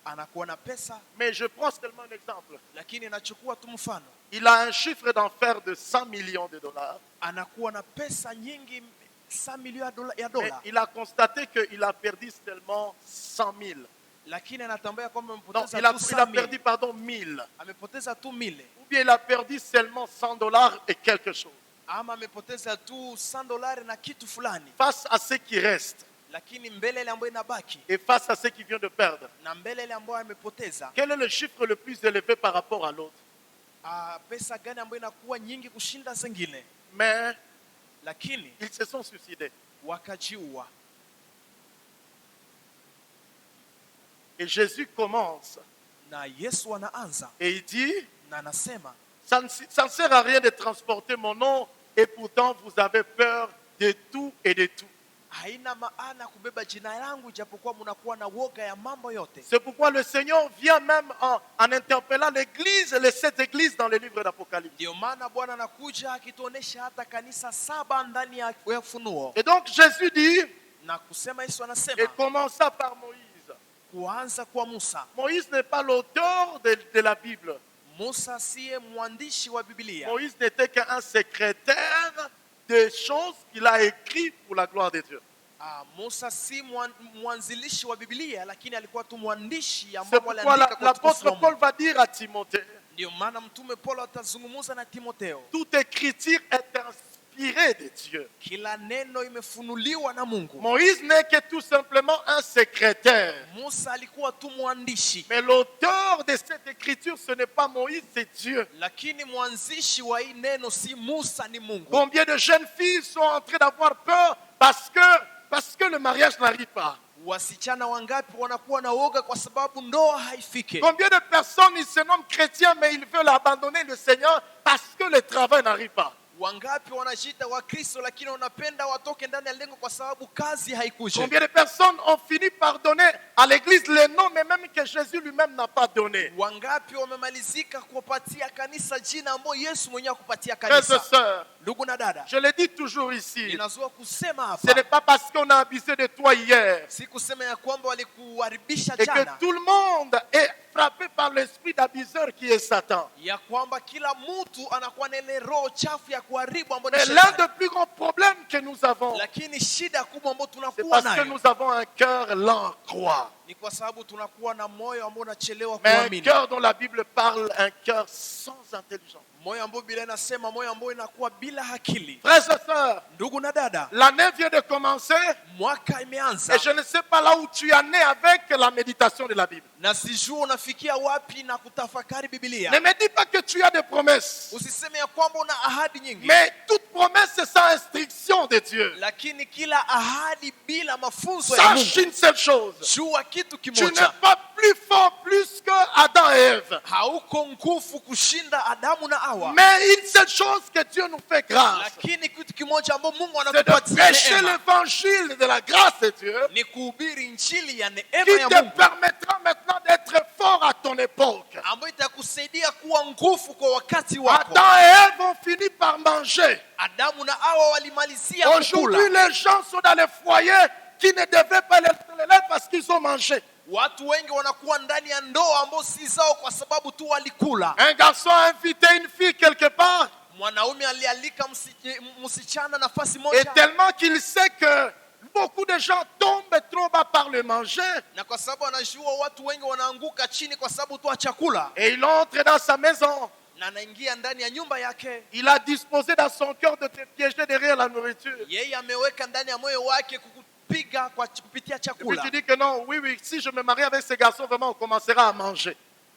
anakuwa na pesa, mais je prends seulement un exemple. lakini anachukua tu mfano, Il a un chiffre d'affaires de 100 millions de dollars, anakuwa na pesa nyingi, 100 milioni ya mais dola, il a constaté qu'il a perdu seulement 100 000. lakini anatambua kwamba Non, amepoteza il a tu perdu, 100,000, pardon, 1000. amepoteza tu 1,000, Ou bien il a perdu seulement 100 dollars et quelque chose. ama amepoteza tu $100 na kitu fulani, Face à ce qui reste lakini mbele ile ambayo inabaki et face à ce qu'il vient de perdre, na mbele ile ambayo amepoteza, quel est le chiffre le plus élevé par rapport à l'autre? pesa gani ambayo inakuwa nyingi kushinda zingine? Mais Lakini ils se sont suicidés. wakajiua. Et Jésus commence Na Yesu anaanza et il dit, na anasema, ça ne sert à rien de transporter mon nom et pourtant vous avez peur de tout et de tout. haina maana kubeba jina langu japokuwa mnakuwa na woga ya mambo yote. C'est pourquoi le Seigneur vient même en interpellant l'église, les 7 églises dans le livre d'Apocalypse. Ndio maana Bwana anakuja akituonesha hata kanisa 7 ndani ya Ufunuo, Et donc Jésus dit, na kusema Yesu et anasema commença par Moïse. kuanza kwa Musa. Moïse n'est pas l'auteur de la Bible. Musa siye mwandishi wa Biblia. Moïse n'était qu'un secrétaire des choses qu'il a écrites pour la gloire de Dieu. Musa si mwanzilishi wa Biblia, lakini alikuwa tu mwandishi C'est ambaye pourquoi aliandika kwa l'apôtre utukufu. Paul va dire à Timothée, Ndio maana mtume Paulo atazungumza na Timotheo, toute écriture est inspirée de Dieu. kila neno imefunuliwa na Mungu. Moïse n'est que tout simplement un secrétaire. Musa alikuwa tu mwandishi, Mais l'auteur de cette écriture, ce n'est pas Moïse, c'est Dieu. lakini mwanzishi wa hii neno si Musa, ni Mungu. Combien de jeunes filles sont en train d'avoir peur parce que le mariage n'arrive pas? Wasichana wangapi wanakuwa na woga kwa sababu ndoa haifike? Combien de personnes, ils se nomment chrétiens, mais ils veulent abandonner le Seigneur parce que le travail n'arrive pas? Wangapi wanajiita Wakristo lakini wanapenda watoke ndani ya lengo kwa sababu kazi haikuje? Combien de personnes ont fini par donner à l'église les noms, mais même que Jésus lui-même n'a pas donné? Wangapi wamemalizika kupatia kanisa jina ambalo Yesu mwenyewe akupatia Frères et kanisa? sœurs, Ndugu na dada, je le dis toujours ici, ninazoa kusema ce n'est hapa, pas parce qu'on a abusé de toi hier si kusema ya kwamba walikuharibisha et que jana, tout le monde est frappé par l'esprit d'abuseur qui est Satan. ya kwamba kila mtu anakuwa na ile roho chafu ya kuharibu ambayo Mais ni l'un shetani. des plus grands problèmes que nous avons, Lakini shida kubwa ambayo c'est tunakuwa parce que nayo nous avons un cœur lent à croire. ni kwa sababu tunakuwa na moyo ambao unachelewa Mais un kuamini, cœur dont la Bible parle, un cœur sans intelligence. moyo ambao Biblia inasema moyo ambao inakuwa bila akili. Frères et sœurs, Ndugu na dada, l'année vient de commencer mwaka imeanza et je ne sais pas là où tu en es avec la méditation de la Bible. na sijui unafikia wapi na kutafakari Biblia. Ne me dis pas que tu as des promesses, Usiseme ya kwamba una ahadi nyingi, mais toute promesse c'est sans instruction de Dieu. lakini kila ahadi bila mafunzo ya Sache Mungu. une seule chose, Jua kitu tu n'es kimoja, pas plus fort plus que Adam et Ève. hauko nguvu kushinda Adamu na Hawa, Mais une seule chose que Dieu nous fait grâce, lakini kitu kimoja ambao Mungu c'est de anakupatia prêcher neema l'évangile de la grâce de Dieu ni kuhubiri injili ya qui neema ya te Mungu permettra maintenant d'être fort à ton époque. ambayo itakusaidia kuwa nguvu kwa wakati wako. Adam et Ève ont fini par manger. Adamu na Hawa walimalizia Aujourd'hui, kukula. les gens sont dans les foyers qui ne devaient pas les lèvres parce qu'ils ont mangé. Watu wengi wanakuwa ndani ya ndoa ambao si zao kwa sababu tu walikula. Un garçon a invité une fille quelque part Mwanaume alialika msichana nafasi et moja, tellement qu'il sait que beaucoup de gens tombent trop bas par le manger, na kwa sababu anajua watu wengi wanaanguka chini kwa sababu tu ya chakula, et il entre dans sa maison, na anaingia ndani ya nyumba yake. il a disposé dans son cœur de te piéger derrière la nourriture. Yeye ameweka ndani ya moyo wake kukupiga kwa kupitia Et puis chakula, tu dis que non, oui, si je me marie avec ce garçon, vraiment on commencera à manger.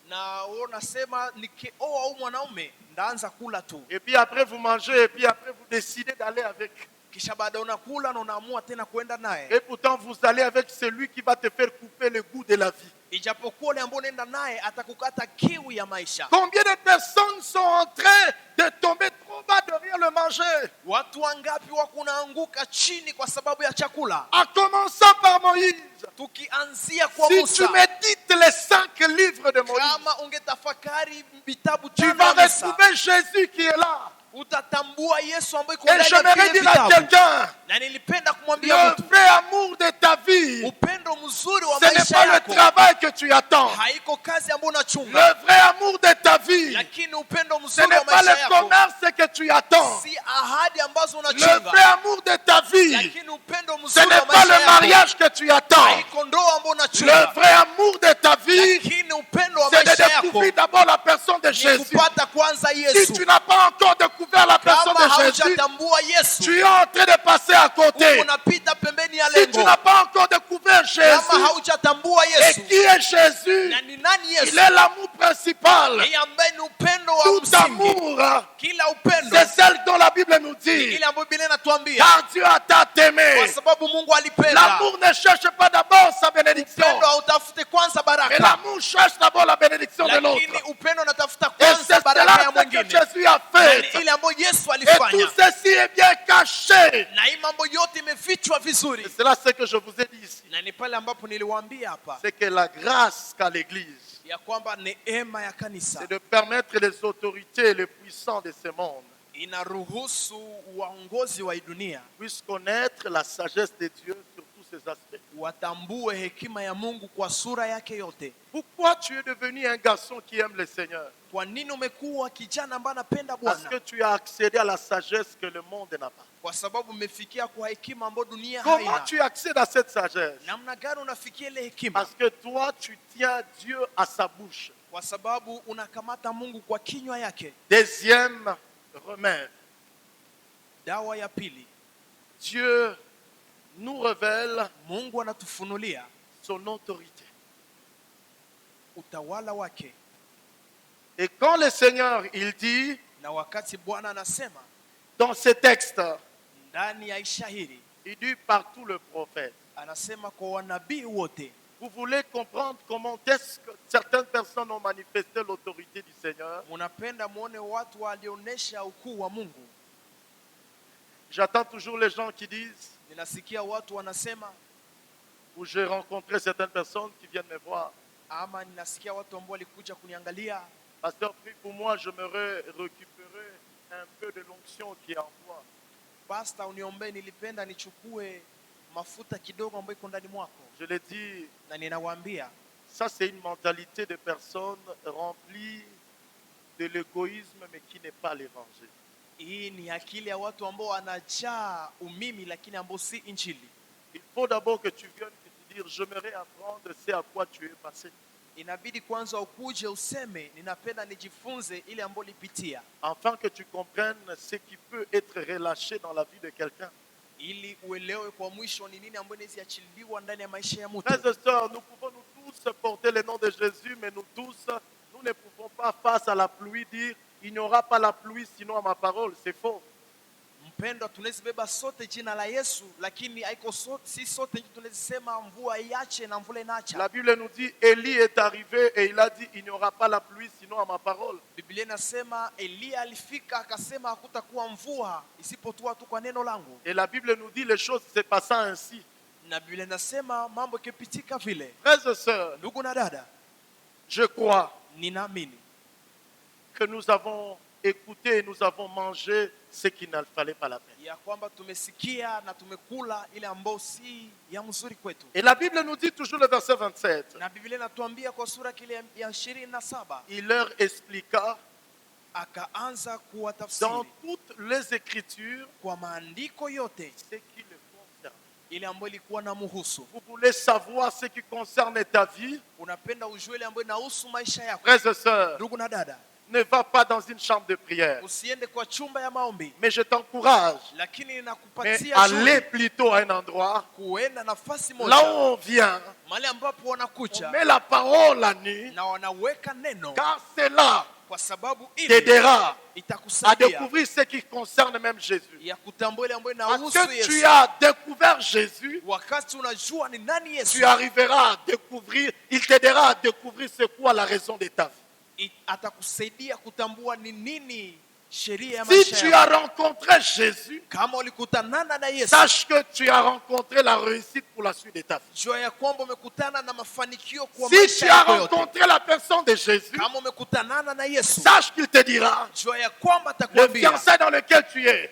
na wewe unasema nikioa au mwanaume ndaanza kula tu, Et puis après vous mangez, et puis après vous décidez d'aller avec. kisha baada unakula na unaamua tena kwenda naye, Et pourtant vous allez avec celui qui va te faire couper le goût de la vie. ijapokuwa ule ambao unaenda naye atakukata kiu ya maisha. Combien de personnes sont en train de tomber trop bas derrière le manger? Watu wangapi wako unaanguka chini kwa sababu ya chakula? En commençant par Moïse. Tukianzia kwa Si tu Musa, médites les 5 livres de Moïse, kama ungetafakari vitabu tu tano vas ya Musa, retrouver Jésus qui est là. utatambua Yesu ambaye iko Et ndani ya j'aimerais vile dire à vitabu. quelqu'un, Na nilipenda kumwambia le mtu, vrai amour de ta vie, upendo mzuri wa ce n'est maisha pas le yako travail que tu attends. haiko kazi ambayo Le unachunga, vrai amour de ta vie, lakini upendo ce mzuri n'est wa pas maisha le yako commerce que tu attends. si ahadi ambazo Le vrai unachunga, amour de ta vie, lakini upendo ce mzuri n'est wa pas maisha le yako mariage que tu attends. haiko ndoa ambayo Le unachunga, vrai amour de ta vie, lakini upendo wa c'est de maisha yako découvrir d'abord la personne de ni Jésus. kupata kwanza Si Yesu. tu n'as pas encore découvert la personne Kama de Jésus, haujatambua Yesu, tu es en train de passer à côté. unapita pembeni ya Si tu lengo. n'as pas encore découvert Kama Jésus, haujatambua et Yesu, qui est Jésus? na ni nani Il Yesu, est l'amour principal. yeye ambaye ni upendo wa Tout msingi. amour, Kila upendo c'est celle dont la Bible nous ni dit. ile ambayo Biblia inatuambia, Car Dieu a tant kwa aimé. sababu Mungu alipenda. L'amour ne cherche pas d'abord sa bénédiction, Upendo hautafute kwanza mais baraka, l'amour cherche d'abord la bénédiction de lakini l'autre. upendo unatafuta Et kwanza c'est baraka ya cela que mwingine, Jésus a na fait. ni ile ambayo Yesu Et alifanya, tout ceci est bien caché. na hii mambo yote imefichwa vizuri. Et c'est là ce que je vous ai dit ici. Na ni pale ambapo niliwaambia hapa C'est que la grâce qu'a l'Église, ya kwamba neema ya kanisa c'est de permettre les autorités et les puissants de ce monde inaruhusu waongozi wa dunia puissent connaître la sagesse de Dieu sur tous ses aspects. watambue hekima ya Mungu kwa sura yake yote. Pourquoi tu es devenu un garçon qui aime le Seigneur? Kwa nini umekuwa kijana ambaye anapenda Parce que Bwana? tu as accédé à la sagesse que le monde n'a pas. Kwa sababu umefikia kwa hekima ambayo dunia Comment haina. tu accèdes à cette sagesse? Namna gani unafikia ile hekima? Parce que toi, tu tiens Dieu à sa bouche. Kwa sababu unakamata Mungu kwa kinywa yake. Deuxième remède, Dawa ya pili, Dieu nous révèle Mungu anatufunulia son autorité. utawala wake, Et quand le Seigneur, il dit na wakati Bwana anasema dans ce texte, ndani ya ishahiri, il dit par tout le prophète. anasema kwa wanabii wote. Vous voulez comprendre comment est-ce que certaines personnes ont manifesté l'autorité du Seigneur? Munapenda muone watu walionyesha ukuu wa Mungu. J'attends toujours les gens qui disent, Ninasikia watu wanasema, ou j'ai rencontré certaines personnes qui viennent me voir, ama ninasikia watu ambao walikuja kuniangalia, pasteur, prie pour moi, j'aimerais récupérer un peu de l'onction qui est en moi. Pastor, uniombee, nilipenda nichukue mafuta kidogo ambayo iko ndani mwako. Je l'ai dit, Na ninawaambia, ça c'est une mentalité de personnes remplies de l'égoïsme mais qui n'est pas l'évangile. hii ni akili ya watu ambao wanajaa umimi lakini ambao si injili. Il faut d'abord que tu viennes et te dire, j'aimerais apprendre ce à quoi tu es passé. Inabidi kwanza ukuje useme ninapenda nijifunze ile ambayo lipitia, Afin que tu comprennes ce qui peut être relâché dans la vie de quelqu'un. ili uelewe kwa mwisho ni nini ambayo inaweza achiliwa ndani ya maisha ya mtu. Frères et sœurs, nous pouvons nous tous porter le nom de Jésus, mais nous tous, nous ne pouvons pas face à la pluie dire, il n'y aura pas la pluie sinon à ma parole. C'est faux. Mpendwa, tunaweza beba sote jina la Yesu, lakini haiko sote, si sote tunaweza sema mvua iache na mvula inaacha. La Bible nous dit, Élie est arrivé et il a dit, il n'y aura pas la pluie sinon à ma parole. Biblia inasema Elia alifika akasema hakutakuwa mvua isipotua tu kwa neno langu. Et la Bible nous dit les choses se passant ainsi. Na Biblia inasema mambo yakipitika vile. Frères et sœurs, Ndugu na dada, je crois ninaamini que nous avons écouté et nous avons mangé ce qui ne fallait pas la peine. ya kwamba tumesikia na tumekula ile ambayo si ya mzuri kwetu. Et la Bible nous dit toujours le verset 27. Na Biblia inatuambia kwa sura kile ya 27, Il leur expliqua akaanza dans kuwatafsiri toutes les Écritures kwa maandiko yote ce qui le concerne. ile ambayo ilikuwa na muhusu. Vous voulez savoir ce qui concerne ta vie? Unapenda ujue ile ambayo inahusu maisha yako. Frères et sœurs, Ndugu na dada, ne va pas dans une chambre de prière. usiende kwa chumba ya maombi, Mais je t'encourage. lakini Mais ninakupatia allez shauri plutôt à un endroit kuenda nafasi là moja où on vient, mahali ambapo on wanakucha met la parole à nu, na wanaweka neno, car cela kwa sababu ili t'aidera à itakusaidia découvrir ce qui concerne même Jésus. ya kutambua ile ambayo Parce inahusu que tu Yesu. as découvert Jésus, Wakati unajua ni nani Yesu, tu arriveras à découvrir, il t'aidera à découvrir c'est quoi la raison de ta vie. atakusaidia kutambua ni nini sheria ya Si maisha tu yako. as rencontré Jésus, Kama ulikutanana na Yesu, sache que tu as rencontré la réussite pour la suite de ta vie. jua ya kwamba umekutana na mafanikio kwa Si maisha tu as yako yote. rencontré la personne de Jésus, Kama umekutanana na Yesu, sache qu'il te dira, jua ya kwamba le atakwambia fiançailles dans lequel tu es,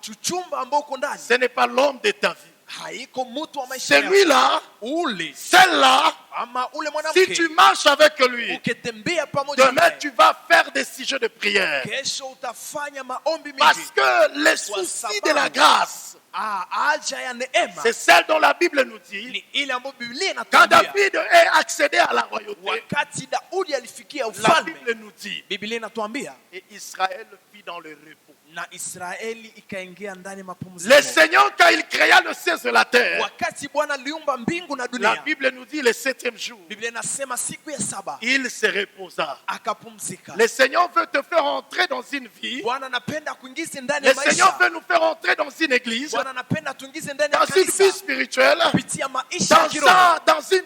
chuchumba ambao uko ndani ce n'est pas l'homme de ta vie. haiko mtu wa maisha yako. Celui-là, Ule celle-là, ama ule si mwanamke tu marches avec lui, ukitembea pamoja demain naye, tu vas faire des sujets de prière. kesho utafanya maombi Parce mingi. que les soucis de la grâce, Haja ya neema c'est celle dont la Bible nous dit, ni ile ambayo Biblia quand inatuambia. David est accédé à la royauté, Wakati Daudi alifikia la ufalme, Bible nous dit, Biblia inatuambia et Israël vit dans le repos. na Israeli ikaingia ndani mapumziko. Le Seigneur, quand il créa le ciel et la terre, Wakati Bwana aliumba mbingu na la dunia, Bible nous dit le 7e jour, Biblia inasema siku ya saba il se reposa. akapumzika. Le Seigneur veut te faire entrer dans une vie. Bwana anapenda kuingize ndani Le ya Seigneur maisha. veut nous faire entrer dans une église, Bwana anapenda tuingize ndani ya dans une vie kanisa spirituelle, kupitia maisha ya kiroho,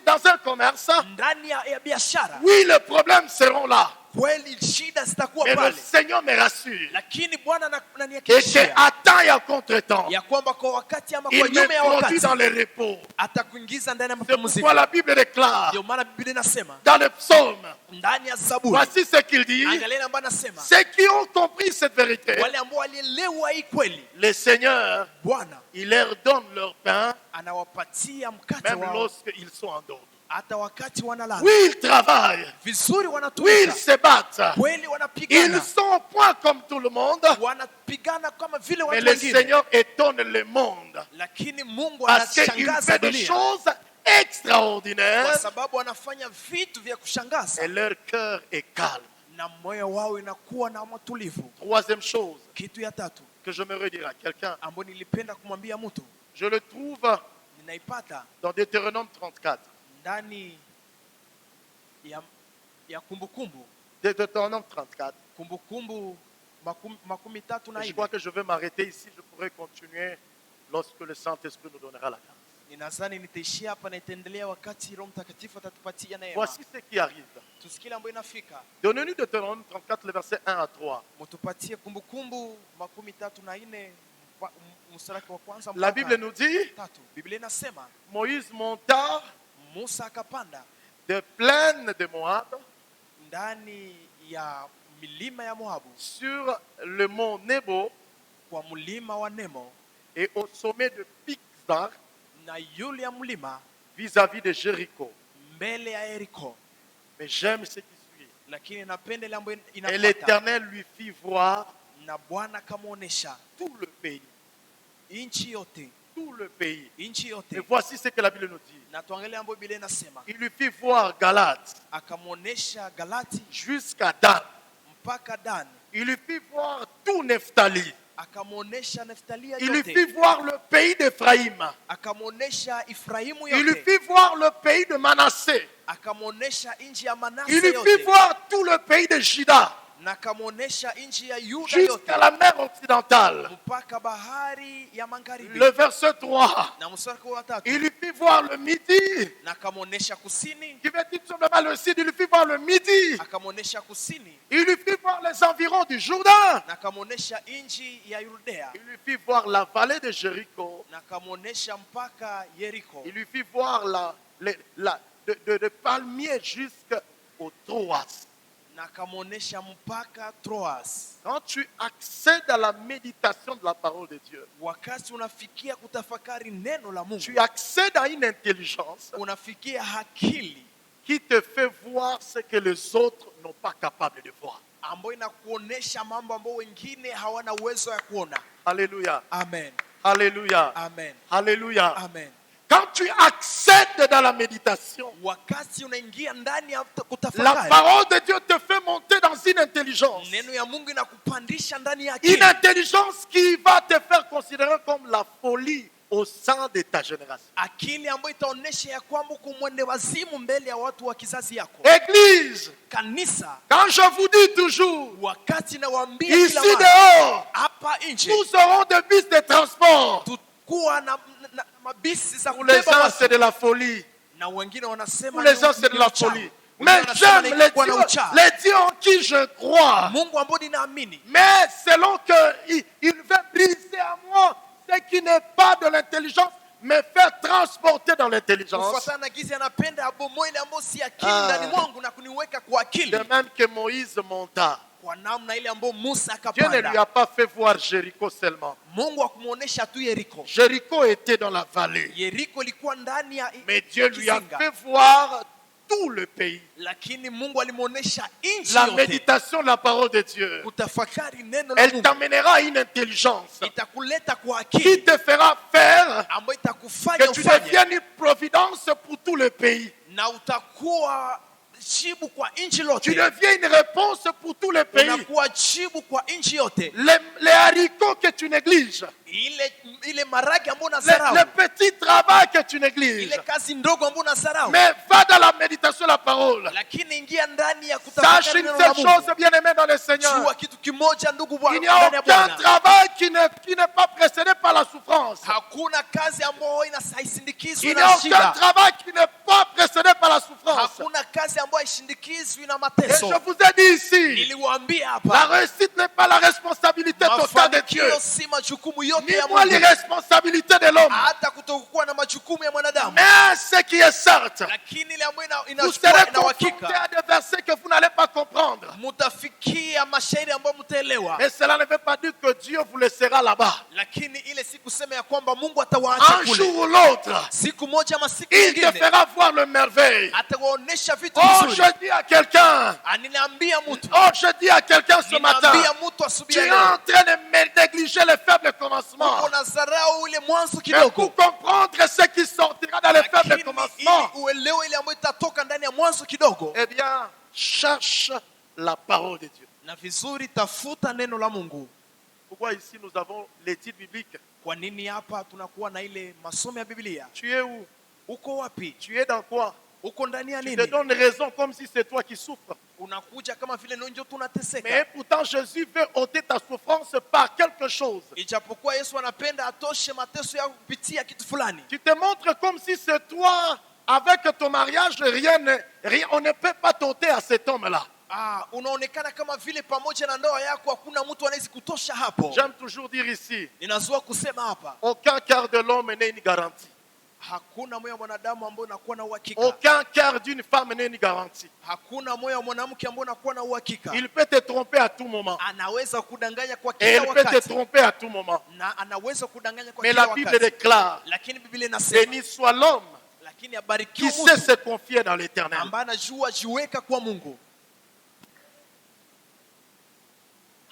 dans un commerce. ndani ya biashara. Oui, les problèmes seront là. Kweli shida zitakuwa Mais le pale, Seigneur me rassure lakini Bwana et ananihakikishia qu'à temps et à contre-temps, ya kwamba kwa wakati ama il kwa me nyuma ya conduit wakati dans le repos. atakuingiza ndani ya C'est pourquoi mapumziko. la Bible déclare Ndio maana Biblia inasema dans le psaume, ndani ya Zaburi, voici ce qu'il dit, angalia ambayo anasema ceux qui ont compris cette vérité, wale ambao walielewa hii kweli, le Seigneur, Bwana il leur donne leur pain, anawapatia mkate même wao lorsqu'ils sont endormis. hata wakati wanalala. Oui, ils travaillent. Vizuri Oui, wanatumika, ils se battent. kweli Ils wanapigana, sont au point comme tout le monde, wanapigana kama vile mais watu le wengine, Seigneur étonne le monde lakini Mungu parce qu'il anashangaza fait des dunia choses kwa extraordinaires sababu anafanya vitu vya kushangaza et leur cœur est calme. na moyo wao inakuwa na matulivu. Troisième chose Kitu ya tatu que j'aimerais dire à quelqu'un, ambayo nilipenda kumwambia mtu, je le trouve ninaipata dans Deutéronome 34. ndani ya Kumbukumbu, Deutéronome 34. Kumbukumbu makumi tatu na Et je nne. crois que je vais m'arrêter ici. Je pourrai continuer lorsque le Saint-Esprit nous donnera la grâce. Ninadhani nitaishia hapa na itaendelea wakati Roho Mtakatifu atatupatia neema. Voici ce qui arrive. Tusikie ambayo inafika. Donnez-nous Deutéronome 34, le verset 1 à 3. Mtupatie Kumbukumbu makumi tatu na nne mstari wa kwanza La mpaka Bible nous dit, tatu. Biblia inasema Moïse monta Musa akapanda des plaines de Moab ndani ya milima ya Moabu, sur le mont Nebo kwa mlima wa Nemo et au sommet de Pisgah na yule ya mlima vis-à-vis de Jéricho. mbele ya Yeriko. Mais j'aime ce qui suit. Lakini napenda ile ambayo Et inafuata. l'Éternel lui fit voir Na Bwana akamwonyesha tout le pays. nchi yote, Tout le pays. nchi Et yote. voici ce que la Bible nous dit. Na tuangalie ambayo Biblia inasema, Il lui fit voir Galate akamwonyesha Galati jusqu'à Dan. mpaka Dan, Il lui fit voir tout Nephtali. akamwonyesha Neftalia Il lui yote, fit voir le pays d'Éphraïm. akamwonyesha Efraimu Il lui yote, fit voir le pays de Manassé. akamwonyesha nchi ya Manase Il lui fit yote, voir tout le pays de Juda na akamwonyesha nchi ya Yuda jusqu'à yote la mer occidentale. mpaka bahari ya magharibi. Le verset 3. Na mstari wa tatu, Il lui fit voir le midi. na akamwonyesha kusini, Qui veut dire tout simplement le sud. Il lui fit voir le midi. akamwonyesha kusini, Il lui fit voir les environs du Jourdain. na akamwonyesha nchi ya Yudea, Il lui fit voir la vallée de Jéricho. na akamwonyesha mpaka Yeriko, Il lui fit voir de palmiers jusqu'au Troas. na akamwonyesha mpaka Troas. Quand tu accèdes à la méditation de la parole de Dieu, Wakati unafikia kutafakari neno la Mungu, tu accèdes à une intelligence unafikia akili qui te fait voir ce que les autres n'ont pas capable de voir. ambayo inakuonesha mambo ambayo wengine hawana uwezo ya kuona. Alléluia. Amen. Alléluia. Amen. Alléluia. Amen. Quand tu accèdes dans la méditation, Wakati unaingia ndani ya la kutafakari, parole de Dieu te fait monter dans une intelligence. neno ya Mungu inakupandisha ndani ya Une akili, intelligence qui va te faire considérer comme la folie au sein de ta génération. akili ambayo itaonesha ya kwamba uko mwende wazimu mbele ya watu wa kizazi yako. Église, Kanisa, quand je vous dis toujours, wakati nawaambia ici kila mara, dehors, hapa nje nous aurons des bus de transport. tukuwa na mabisi za Pour les kubeba gens, watu, c'est de la folie. na wengine wanasema Pour les gens, c'est de la folie. Mais j'aime les dieux en qui je crois. Mungu ambao ninaamini, Mais selon qu'il veut briser à moi ce qui n'est pas de l'intelligence, me faire transporter dans l'intelligence. kufuatana na gizi anapenda abomoe ile ambayo si akili ndani mwangu na kuniweka kwa akili, De même que Moïse monta. kwa namna ile ambayo Musa Dieu ne lui akapanda. a pas fait voir Jéricho seulement. Mungu akumuonesha tu Yeriko. Jéricho était dans la vallée. Yeriko ilikuwa ndani ya Mais Dieu lui a kizinga, fait voir tout le pays. lakini Mungu alimuonesha nchi La yote. méditation de la parole de Dieu, Kutafakari neno la elle Mungu t'amènera à une intelligence itakuleta kwa qui akili te fera faire ambayo itakufanya que tu ufanye deviennes une providence pour tout le pays. na utakuwa jibu kwa nchi Tu lote, deviens une réponse pour tout le pays. unakuwa jibu kwa nchi yote. Les haricots que tu négliges, Ile maragi ambayo les unasarau, petits travaux que tu négliges, ile kazi ndogo ambayo unasarau, mais va dans la méditation de la parole. lakini ingia ndani ya Sache kutafakari une neno la seule chose, Mungu. bien-aimé dans le Seigneur. Jua kitu kimoja ndugu, Il n'y a ndani ya aucun Bwana, travail qui n'est pas précédé par la souffrance. hakuna kazi ambayo haisindikizwi Il n'y a na aucun shida. travail qui n'est pas précédé par la souffrance. Hakuna kazi ambayo haishindikizwi na Et mateso. je vous ai dit ici, Niliwaambia la hapa, réussite n'est pas la responsabilité totale de Dieu, mafanikio si majukumu yote ni ya moi Mungu, l'irresponsabilité de l'homme. hata kutokuwa na majukumu ya mwanadamu, Mais ce qui est certain, lakini ile ambayo vous serez ina confronté uhakika, à des versets que vous n'allez pas comprendre. mutafikia mashairi ambayo mtaelewa, Mais cela ne veut pas dire que Dieu vous laissera là-bas. lakini ile si kusema ya kwamba Mungu atawaacha Un kule. jour ou l'autre, Siku moja ama siku il te nyingine fera voir le merveille. atawaonesha vitu Oh, vizuri. je dis à quelqu'un, Aninaambia mtu, oh, je dis à quelqu'un ce matin, ninaambia mtu asubuhi tu ya es leo, en train de négliger les faibles commencements. uko na dharau ile mwanzo Mais pour kidogo, comprendre ce qui sortira dans les faibles lakini commencements, ili uelewe ile ambayo itatoka ndani ya mwanzo kidogo, eh bien, cherche la parole de Dieu. na vizuri tafuta neno la Mungu. Pourquoi ici nous avons l'étude biblique? Kwa nini hapa tunakuwa na ile masomo ya Biblia? Tu es où? Uko wapi? Tu es dans quoi? Uko ndani ya Tu te nini? donnes raison comme si c'est toi qui souffres. Unakuja kama vile ndio tunateseka. Mais pourtant, Jésus veut ôter ta souffrance par quelque chose. Ijapokuwa Yesu anapenda atoshe mateso yako kupitia kitu fulani. Tu te montres comme si c'est toi, avec ton mariage, rien, on ne peut pas t'ôter à cet homme-là. Unaonekana kama vile pamoja na ndoa yako hakuna mtu anaweza kutosha hapo. J'aime toujours dire ici, Ninazua kusema hapa, aucun cœur de l'homme n'est une garantie. hakuna moyo wa mwanadamu ambao unakuwa na uhakika. Aucun cœur d'une femme n'est une garantie. Hakuna moyo wa mwanamke ambao unakuwa na uhakika. Il peut te tromper à tout moment. Anaweza kudanganya kwa Et kila il peut te wakati. tromper à tout moment. Na anaweza kudanganya kwa Mais kila la Bible wakati. déclare, Lakini Biblia inasema, béni soit l'homme lakini qui abarikiwe sait mtu se confier dans l'éternel. ambaye anajua jiweka kwa Mungu.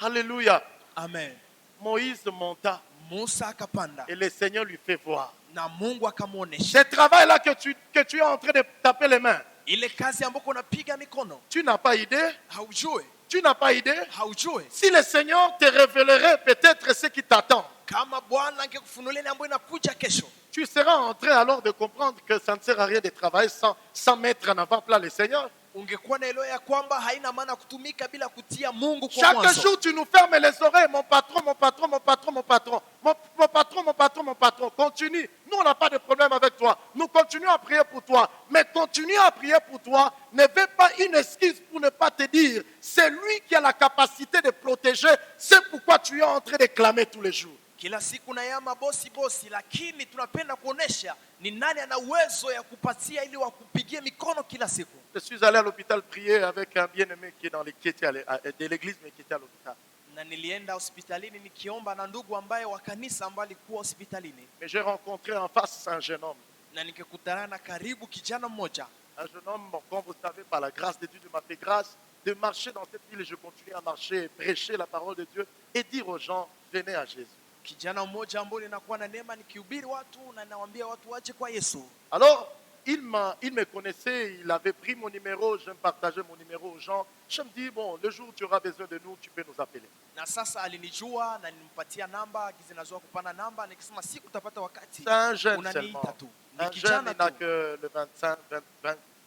Alléluia. Amen. Moïse monta Musa akapanda et le Seigneur lui fait voir. na Mungu akamuonesha Ce travail-là que tu es en train de taper les mains, ile kazi ambako unapiga mikono. tu n'as pas idée. Haujui, Tu n'as pas idée. haujui Si le Seigneur te révélerait peut-être ce qui t'attend, kama Bwana angekufunulia ile ambayo inakuja kesho, tu seras en train alors de comprendre que ça ne sert à rien de travailler sans mettre en avant-plan le Seigneur. ungekuwa na elewa ya kwamba haina maana kutumika bila kutia Mungu kwa Chaque mwanzo. jour, tu nous fermes les oreilles. Mon patron, mon patron, mon patron, mon patron. Mon patron, mon patron, mon patron. Continue. Nous, on n'a pas de problème avec toi. Nous continuons à prier pour toi. Mais continuer à prier pour toi ne veut pas une excuse pour ne pas te dire. C'est lui qui a la capacité de protéger. C'est pourquoi tu es en train de clamer tous les jours. Kila siku na yama bosi, lakini tunapenda kuonesha ni nani ana uwezo ya kupatia ili wakupigie mikono kila siku. Je suis allé à l'hôpital prier avec un bien-aimé qui était de l'église, mais qui était à l'hôpital. Na nilienda hospitalini nikiomba na ndugu ambaye wa kanisa ambaye alikuwa hospitalini, Mais j'ai rencontré en face un jeune homme. na nikikutana na karibu kijana mmoja. Un jeune homme, bon, comme vous savez, par la grâce de Dieu, Dieu m'a fait grâce de marcher dans cette ville et je continue à marcher, prêcher la parole de Dieu et dire aux gens, venez à Jésus. Kijana mmoja ambaye ninakuwa na neema nikihubiri watu na ninawaambia watu waje kwa Yesu. Alors, il me connaissait, il avait pris mon numéro, je me partageais mon numéro aux gens. Je me dis, bon, le jour où tu auras besoin de nous, tu peux nous appeler. Na sasa alinijua na nilimpatia namba, gizi nazoa kupana namba, nikisema siku utapata wakati C'est un jeune unaniita seulement. tu. Ni Un jeune, kijana il n'a tu. que le 25,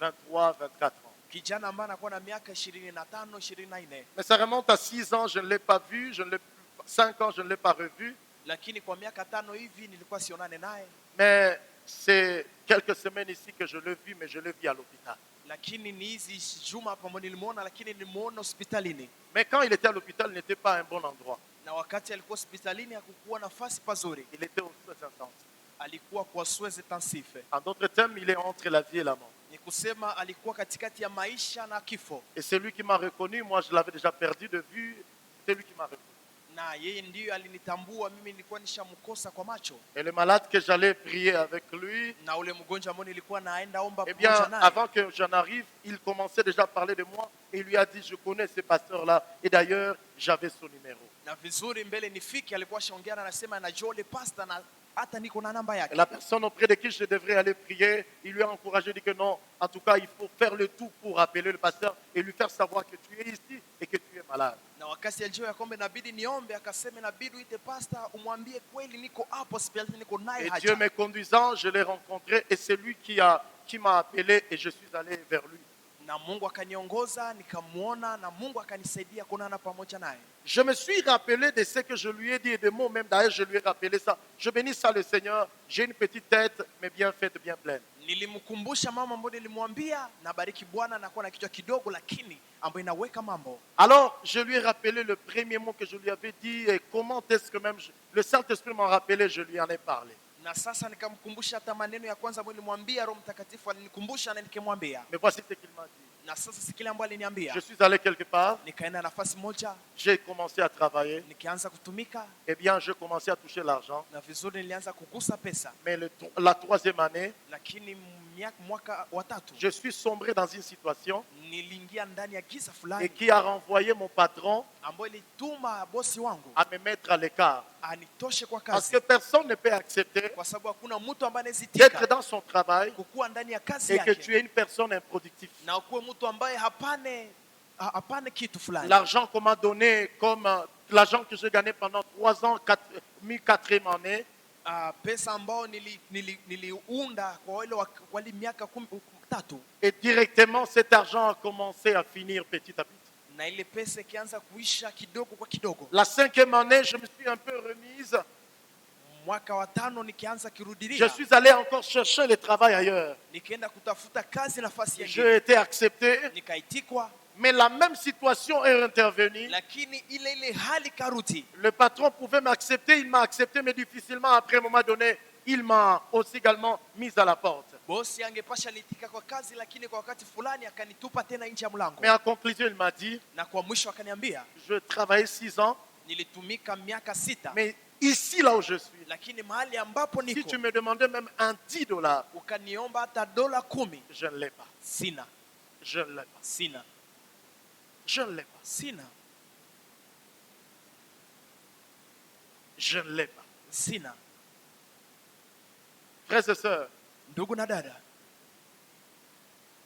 23, 24 ans. Kijana ambaye anakuwa na miaka 25, 24. Mais ça remonte à 6 ans, je ne l'ai pas vu, 5 ans, je ne l'ai pas revu. Lakini kwa miaka 5 hivi nilikuwa sionane naye. Mais c'est quelques semaines ici que je l'ai vu, mais je l'ai vu à l'hôpital. Lakini ni hizi juma hapa mbona nilimuona, lakini nilimuona hospitalini. Mais quand il était à l'hôpital, il n'était pas à un bon endroit. Na wakati alikuwa hospitalini hakukuwa nafasi pazuri. Il était aux soins intensifs. Alikuwa kwa soins intensifs. En d'autres termes, il est entre la vie et la mort. Ni kusema alikuwa katikati ya maisha na kifo. Et c'est lui qui m'a reconnu, moi je l'avais déjà perdu de vue, c'est lui qui m'a reconnu. Na yeye ndiyo alinitambua, mimi nilikuwa nishamkosa kwa macho. Et le malade que j'allais prier avec lui, Na ule mgonjwa ambao nilikuwa naenda omba eh bien, pamoja naye. avant que j'en arrive, il commençait déjà à parler de moi et il lui a dit, je connais ce pasteur-là. Et d'ailleurs, j'avais son numéro. Na vizuri mbele nifike alikuwa shaongea na anasema najua ule pastor na hata niko na namba Et yake. la personne auprès de qui je devrais aller prier, il lui a encouragé, dit que non, en tout cas, il faut faire le tout pour appeler le pasteur et lui faire savoir que tu es ici et que tu es malade. Na wakati alijua ya kwamba inabidi niombe, akasema inabidi uite pastor umwambie kweli niko hapo hospitali, niko naye Et haja. Dieu me conduisant, je l'ai rencontré et c'est lui qui m'a appelé et je suis allé vers lui. Na Mungu akaniongoza nikamuona, na Mungu akanisaidia kuonana pamoja naye. Je me suis rappelé de ce que je lui ai dit et de mots même d'ailleurs je lui ai rappelé ça. Je bénis ça le Seigneur, j'ai une petite tête mais bien faite, bien pleine. Nilimkumbusha mama ambaye nilimwambia nabariki Bwana nakuwa na kichwa kidogo lakini ambayo inaweka mambo. Alors je lui ai rappelé le premier mot que je lui avais dit et comment est-ce que même le Saint-Esprit m'a rappelé, je lui en ai parlé. Na sasa nikamkumbusha hata maneno ya kwanza ambayo nilimwambia, Roho Mtakatifu alinikumbusha na nikimwambia. Mais voici ce qu'il m'a dit. Na sasa sikile ambayo aliniambia. Je suis allé quelque part, Nikaenda nafasi moja, j'ai commencé à travailler, nikaanza kutumika, eh bien je commençais à toucher l'argent. na vizuri nilianza kugusa pesa. Mais la troisième année, Lakini mwaka wa 3 je suis sombré dans une situation niliingia ndani ya giza et fulani qui a renvoyé mon patron ambayo ilituma bosi wangu à me mettre à l'écart. anitoshe kwa Parce kazi, que personne ne peut accepter kwa sababu hakuna mtu ambaye d'être anazitika dans son travail kukuwa ndani ya kazi et que yake tu es une personne improductive. na ukuwe mtu ambaye hapane kitu fulani. L'argent qu'on m'a donné, comme l'argent que j'ai gagné pendant 3 ans, mi-quatrième année, Pesa ambao niliunda kwa wale miaka 3, et directement cet argent a commencé à finir petit à petit. na ile pesa ikianza kuisha kidogo kwa kidogo. La 5e année, je me suis un peu remise. Mwaka wa 5 nikianza Je kirudilia, suis allé encore chercher le travail ailleurs. nikaenda kutafuta kazi nafasi J'ai nyingine, été accepté, nikaitikwa, mais la même situation est intervenue. lakini ile hali karudi. Le patron pouvait m'accepter, il m'a accepté, mais difficilement, après un moment donné, il m'a aussi également mis à la porte. Bosi angepasha nitika kwa kazi, lakini kwa wakati fulani akanitupa tena nje ya mlango. Mais en conclusion, il m'a dit, Na kwa mwisho akaniambia, je travaillais 6 ans, nilitumika miaka 6, mais ici, là où je suis, lakini mahali ambapo si niko tu me demandais même un $10, ukaniomba hata $10, je ne l'ai pas. sina, Je ne l'ai pas. sina, Je ne l'ai pas. sina, Je ne l'ai pas. sina. Frères et sœurs, Ndugu na dada,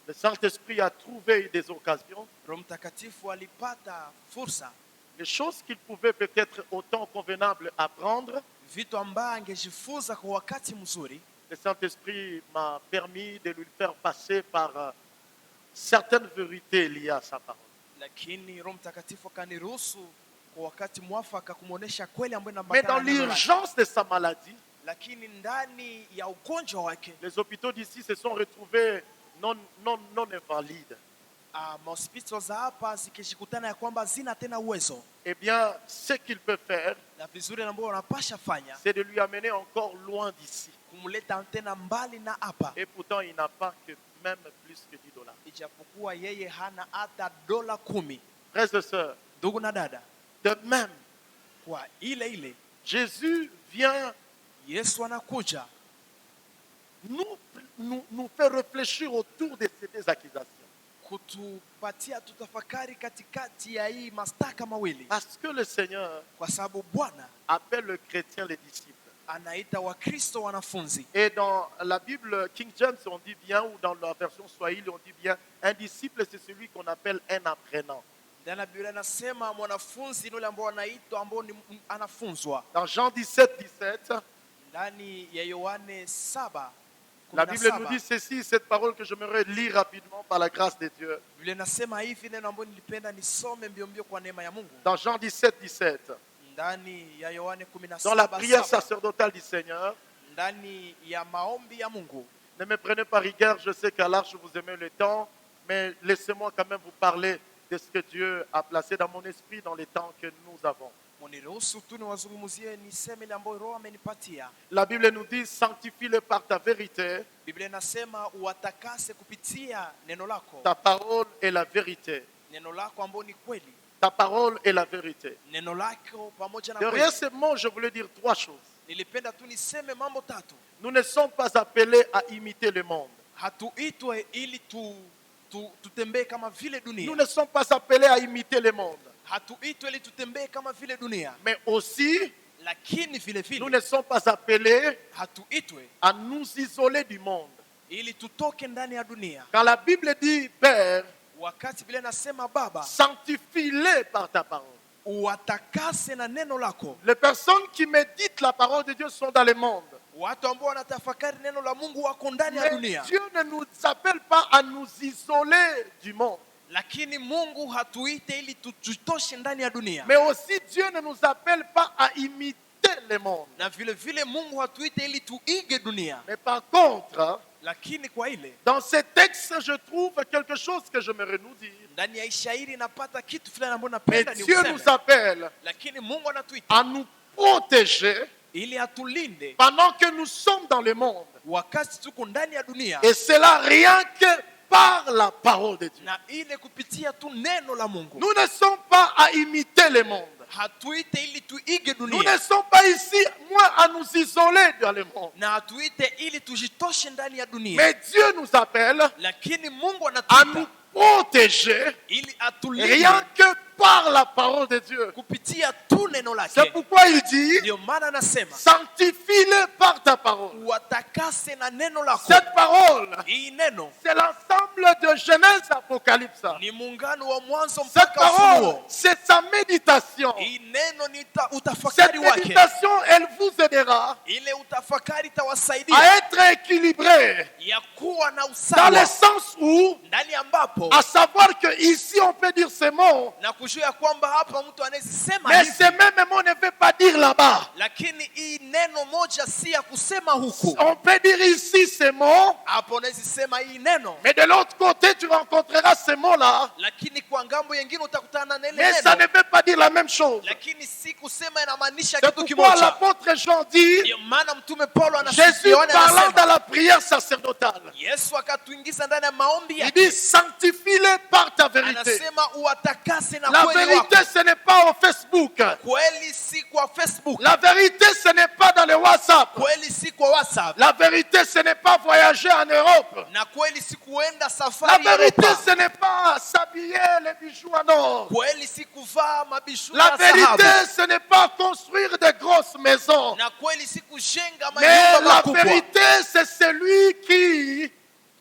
le Saint-Esprit a trouvé des occasions, Roho Mtakatifu alipata fursa, des choses qu'il pouvait peut-être autant convenables à prendre. vitu ambaye angejifunza kwa wakati mzuri. Le Saint-Esprit m'a permis de lui faire passer par certaines vérités liées à sa parole. Lakini Roho Mtakatifu akaniruhusu kwa wakati mwafaka kumuonesha kweli ambayo Mais dans inaambatana na neno lake. l'urgence de sa maladie, Lakini ndani ya ugonjwa wake, les hôpitaux d'ici se sont retrouvés non invalides. mahospitali za hapa zikishikutana ya kwamba zina tena uwezo, Eh bien, ce qu'il peut faire, na vizuri ambao wanapasha fanya c'est de lui amener encore loin d'ici. kumleta tena mbali na hapa, Et pourtant, il n'a pas que même plus que $10. ijapokuwa yeye hana hata $10. Frères et sœurs, Ndugu na dada, de même, kwa ile Jésus vient Yesu anakuja nous fait réfléchir autour de ces accusations. kutupatia tutafakari katikati ya hii mastaka mawili, Parce que le Seigneur kwa sababu Bwana appelle le chrétien les disciples. anaita Wakristo wanafunzi. Et dans la Bible King James, on dit bien, ou dans la version Swahili, on dit bien, un disciple, c'est celui qu'on appelle un apprenant. Ndani ya Biblia inasema mwanafunzi ni yule ambao anaitwa ambao ni anafunzwa. Dans Jean 17, Ndani ya Yohane 7, la Bible nous dit ceci, cette parole que j'aimerais lire rapidement par la grâce de Dieu. Biblia inasema hivi, neno ambalo nilipenda nisome mbio mbio kwa neema ya Mungu. Dans Jean 17, Ndani ya Yohane 17, dans la prière sacerdotale du Seigneur, ndani ya maombi ya Mungu. ne me prenez pas rigueur, je sais qu'à l'arche vous aimez le temps, mais laissez-moi quand même vous parler de ce que Dieu a placé dans mon esprit dans les temps que nous avons. Muniruhusu tu niwazungumzie niseme ile ambayo Roho amenipatia. La Bible nous dit, sanctifie-le par ta vérité, Biblia inasema uwatakase kupitia neno lako. ta parole est la vérité. Neno lako ambalo ni kweli. Ta parole est la vérité. Neno lako pamoja na Derrière kweli. ces mots, je voulais dire trois choses. Nilipenda tu niseme mambo tatu. Nous ne sommes pas appelés à imiter le monde. Hatuitwe ili tutembee kama vile Nous dunia. ne sommes pas appelés à imiter le monde. Hatuitwe ili tutembee kama vile dunia. Mais aussi, Lakini vile nous vile ne sommes pas appelés hatuitwe à nous isoler du monde. ili tutoke ndani ya dunia. Quand la Bible dit, Père, Wakati Biblia inasema Baba, sanctifie-les par ta parole. uwatakase na neno lako. Les personnes qui méditent la parole de Dieu sont dans le monde. Watu ambao wanatafakari neno la Mungu wako ndani ya Mais dunia. Dieu ne nous appelle pas à nous isoler du monde. Lakini Mungu hatuite ili tujitoshe ndani ya dunia. Mais aussi Dieu ne nous appelle pas à imiter le monde. Na vile vile Mungu hatuite ili tuige dunia. Mais par contre, Lakini kwa ile dans ces textes, je trouve quelque chose que j'aimerais nous dire. ndani ya shairi napata kitu fulani ambacho Mais napenda Dieu niuseme. nous appelle Lakini Mungu anatuita à nous protéger ili atulinde pendant que nous sommes dans le monde. wakati tuko ndani ya dunia, Et cela rien que par la parole de Dieu. na ile kupitia tu neno la Mungu. Nous ne sommes pas à imiter le monde. Hatuite ili tuige Nous dunia, ne sommes pas ici, moi, à nous isoler dans le monde. na hatuite ili tujitoshe ndani ya dunia. Mais Dieu nous appelle Lakini Mungu à nous anatuita protéger ili atulinde rien que par la parole de Dieu. kupitia tu neno C'est lake. pourquoi il dit, Ndio maana anasema sanctifie-les par ta parole. watakase na neno lako. Cette parole, Hii neno c'est l'ensemble de Genèse, Apocalypse. ni muungano wa mwanzo Cette mpaka parole, Ufunuo. c'est sa méditation. Hii neno ni Cette utafakari wake. méditation, elle vous aidera Ile utafakari itawasaidia à être équilibré ya kuwa na dans le usawa, sens où, ndani ambapo à savoir que ici on peut dire ces mots, na kujua ya kwamba hapa mtu anayesema mais hivi, ces mêmes mots ne veut pas dire là-bas. lakini hii neno moja si ya kusema huku. On peut dire ici ces mots, Hapo unaweza hii neno, mais de l'autre côté tu rencontreras ces mots-là, lakini kwa ngambo nyingine utakutana na ile mais ça ne neno, veut pas dire la même chose. lakini si kusema inamaanisha C'est kitu pourquoi kimoja. l'apôtre Jean dit, Ndio maana mtume Paulo anasema, Jésus Yohana parlant dans anasema, la prière sacerdotale, Yesu akatuingiza ndani ya maombi il yake, dit sanctifie-les par ta vérité. anasema uwatakase na La kweli wako. vérité, ce n'est pas au Facebook. Kweli si kwa Facebook, La vérité, ce n'est pas dans le WhatsApp. kweli si kwa WhatsApp, La vérité, ce n'est pas voyager en Europe. na kweli si kuenda La safari ya vérité, Europa, ce n'est pas s'habiller les bijoux en or. kweli si kuvaa mabishu La ya vérité, dhahabu, ce n'est pas construire de grosses maisons. na kweli si kujenga Mais majumba la makubwa, vérité, c'est celui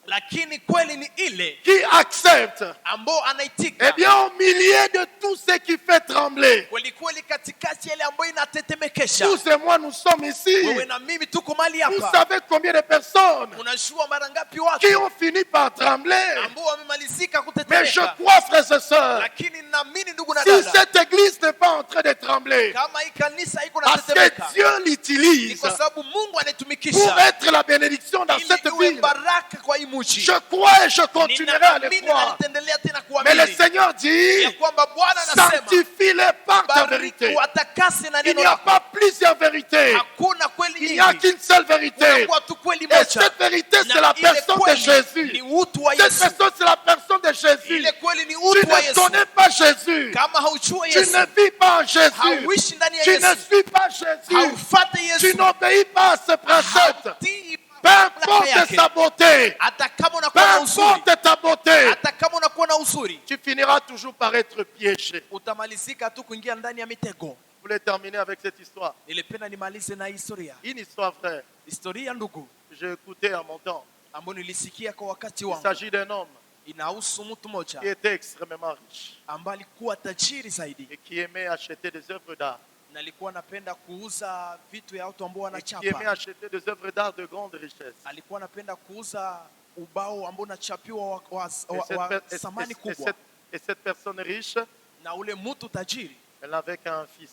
lakini kweli ni ile qui accepte. ambao anaitika. Eh bien, au milieu de tout ce qui fait trembler, Kweli kweli katikati yale ambayo inatetemekesha. vous et moi, nous sommes ici. Wewe na mimi tuko mahali Vous hapa, savez combien de personnes unajua mara ngapi qui watu ont fini par trembler. ambao wamemalizika Mais je kutetemeka, crois, frères et sœurs, lakini naamini ndugu na si dada, cette église n'est pas en train de trembler, kama hii kanisa iko parce natetemeka, que Dieu ni l'utilise kwa sababu Mungu pour anaitumikisha être la bénédiction dans ili cette iwe ville. baraka kwa hii mji. Je crois et je continuerai à le Ninaamini na croire. nitaendelea tena Mais le kuamini Seigneur dit, ya kwamba Bwana anasema sanctifie-les par ta bariki vérité. watakase na Il neno n'y a lako. pas plusieurs vérités. Hakuna kweli Il n'y a nyingi, qu'une seule vérité. kunakuwa tu kweli Et moja, cette vérité, c'est na la ile personne de kweli Jésus. ni utu wa Cette Yesu. personne, c'est la personne de Jésus. Ile kweli ni Tu utu wa ne Yesu. connais pas Jésus. Kama haujua Tu Yesu, ne vis pas en Jésus. hauishi ndani ya Tu ne Yesu, suis pas Jésus. haufate Tu Yesu, n'obéis pas à ce principe. hautii peu mamlaka importe yake. sa beauté, Hata kama peu unakuwa na uzuri, importe ta beauté, hata kama unakuwa na uzuri, tu finiras toujours par être piégé. utamalizika tu kuingia ndani ya mitego. Je voulais terminer avec cette histoire. Nilipenda nimalize na historia. Une histoire vraie Historia ndugu, que j'ai écoutée à mon temps. ambayo nilisikia kwa wakati Il wangu. s'agit d'un homme Inahusu mtu qui mmoja était extrêmement riche ambaye alikuwa tajiri zaidi et qui aimait acheter des œuvres d'art. na alikuwa anapenda kuuza vitu ya watu ambao Et qui aimait wanachapa. acheter des œuvres d'art de grande richesse. Alikuwa anapenda kuuza ubao ambao unachapiwa wa Et cette, wa per- thamani et kubwa. cette- et cette personne riche, Na ule mtu tajiri elle n'avait qu'un fils.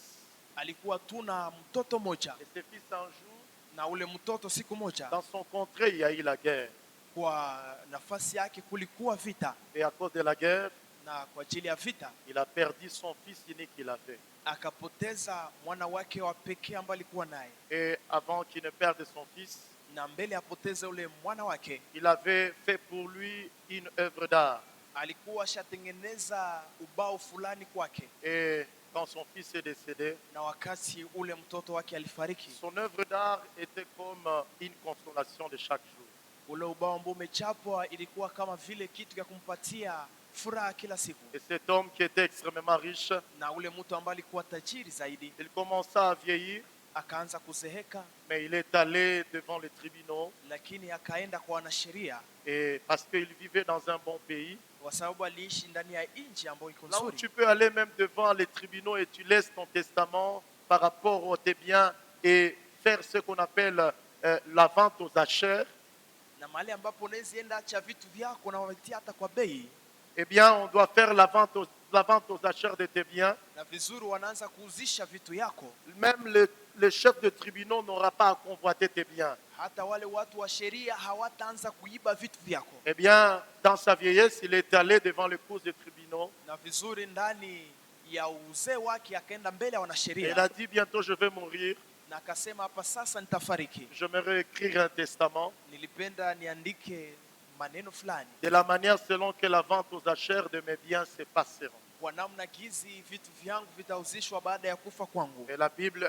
alikuwa tu na mtoto moja, Et ce fils, un jour, na ule mtoto siku moja, dans son contrée, il y a eu la guerre. kwa nafasi yake kulikuwa vita, Et à cause de la guerre, na kwa ajili ya vita il a perdu son fils unique qu'il avait. akapoteza mwana wake wa pekee ambaye alikuwa naye, Et avant qu'il ne perde son fils, na mbele apoteze ule mwana wake il avait fait pour lui une œuvre d'art. alikuwa ashatengeneza ubao fulani kwake, Et quand son fils est décédé, na wakati ule mtoto wake alifariki, son œuvre d'art était comme une consolation de chaque jour. ule ubao ambao umechapwa ilikuwa kama vile kitu cha kumpatia furaha kila siku. Et cet homme qui était extrêmement riche, Na ule mtu ambaye alikuwa tajiri zaidi il commença à vieillir, akaanza kuzeheka, mais il est allé devant les tribunaux, lakini akaenda kwa wanasheria et parce qu'il vivait dans un bon pays. kwa sababu aliishi ndani ya nchi ambayo iko Là où nzuri. tu peux aller même devant les tribunaux et tu laisses ton testament par rapport à tes biens et faire ce qu'on appelle la vente aux achères, Na mahali ambapo unaweza enda acha vitu vyako na wavitia hata kwa bei, eh bien, on doit faire la vente aux achères de tes biens. na vizuri wanaanza kuuzisha vitu yako. Même le chef de tribunaux n'aura pas à convoiter tes biens. Hata wale watu wa sheria hawataanza kuiba vitu vyako. Eh bien, dans sa vieillesse, il est allé devant le cours des tribunaux Na vizuri ndani ya uzee wake akaenda mbele ya et il wanasheria a dit, bientôt je vais mourir, na akasema, hapa sasa nitafariki, j'aimerais écrire un testament nilipenda niandike maneno fulani de la manière selon que la vente aux achères de mes biens se passeront. kwa namna gizi vitu vyangu vitauzishwa baada ya kufa kwangu. Et la Bible,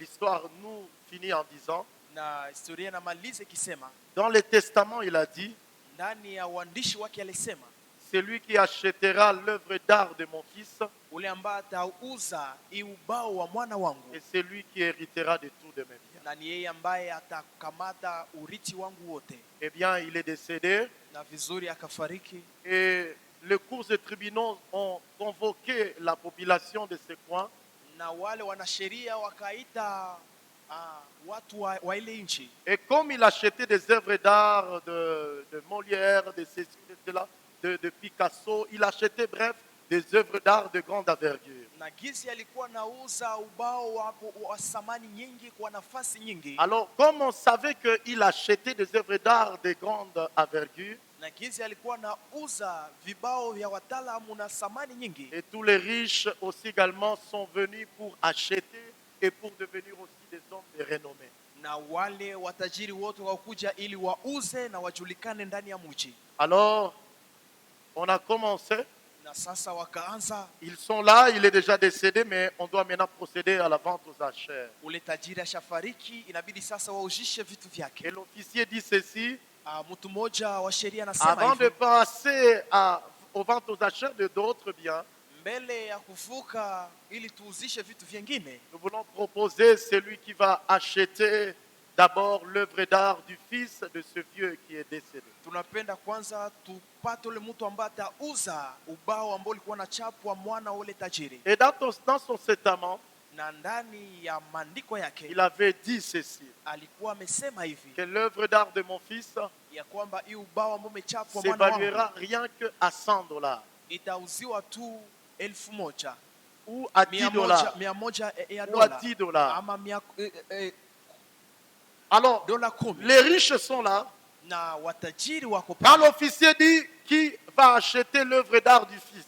l'histoire nous finit en disant, Na historia inamaliza ikisema, dans les testaments, il a dit, ndani ya uandishi wake alisema, celui qui achètera l'œuvre d'art de mon fils ule ambaye atauza hii ubao wa mwana wangu, est celui qui héritera de tout de mes biens. na ni yeye ambaye atakamata urithi wangu wote. Eh bien, il est décédé Na vizuri akafariki, et les cours des tribunaux ont convoqué la population de ce coin na wale wanasheria wakaita watu wa ile nchi. et comme il achetait des œuvres d'art de Molière, de ceci, de cela, de Picasso, il achetait bref des œuvres d'art de grande envergure. Na gizi alikuwa nauza ubao wa samani nyingi kwa nafasi nyingi. Alors, comme on savait qu'il achetait des œuvres d'art de grande envergure, Na gizi alikuwa nauza vibao vya wataalamu na samani nyingi. et tous les riches aussi également sont venus pour acheter et pour devenir aussi des hommes de renommée. Na wale watajiri wote wakuja ili wauze na wajulikane ndani ya mji. Alors, on a commencé. Na sasa wakaanza, Ils sont là, il est déjà décédé, mais on doit maintenant procéder à la vente aux achères. ule tajiri ashafariki, inabidi sasa waujishe vitu Et vyake. l'officier dit ceci, Mtu mmoja wa sheria anasema avant de hivi, passer aux ventes aux achères de d'autres biens, mbele ya kuvuka ili tuuzishe vitu vingine, nous voulons proposer celui qui va acheter d'abord l'œuvre d'art du fils de ce vieux qui est décédé. tunapenda kwanza tupate ule mtu ambaye atauza ubao ambao ulikuwa unachapwa mwana ule tajiri. Et dans son testament, Na ndani ya maandiko yake il avait dit ceci, alikuwa amesema hivi, que l'œuvre d'art de mon fils ya kwamba hii ubao ambao umechapwa mwana s'évaluera wangu rien que à $100 itauziwa tu 1,000 ou à $10 100 ya ou à dola $10. ama Alors, dola 10. les riches sont là. Na watajiri wako Quand pale, l'officier dit qui va acheter l'œuvre d'art du fils,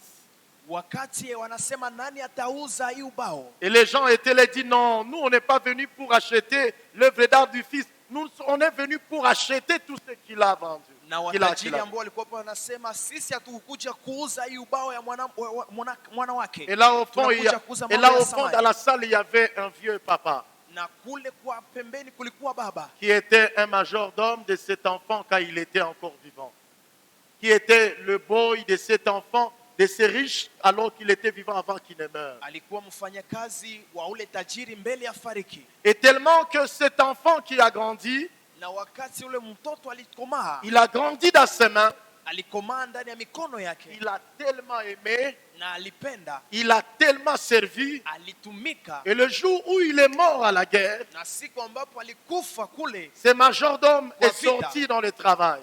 wakati wanasema nani atauza hii ubao, et les gens étaient là, dit non, nous on n'est pas venus pour acheter l'œuvre d'art du fils, nous on est venus pour acheter tout ce qu'il a vendu. na watajiri ambao walikuwa hapa wanasema sisi hatukuja kuuza hii ubao ya mwana wake. Et là au fond, Tunakuja kuuza et mambo là ya au fond samani. dans la salle, il y avait un vieux papa. na kule kwa pembeni kulikuwa baba qui était un majordome de cet enfant quand il était encore vivant, qui était le boy de cet enfant, de ces riches alors qu'il était vivant avant qu'il ne meure. alikuwa mfanyakazi wa ule tajiri mbele ya fariki. Et tellement que cet enfant qui a grandi, Na wakati ule mtoto alikomaa, il a grandi dans ses mains, alikomaa ndani ya mikono yake, il a tellement aimé, na alipenda, il a tellement servi. alitumika. Et le jour où il est mort à la guerre, Na siku ambapo alikufa kule, ce majordome est Wapita. sorti dans le travail.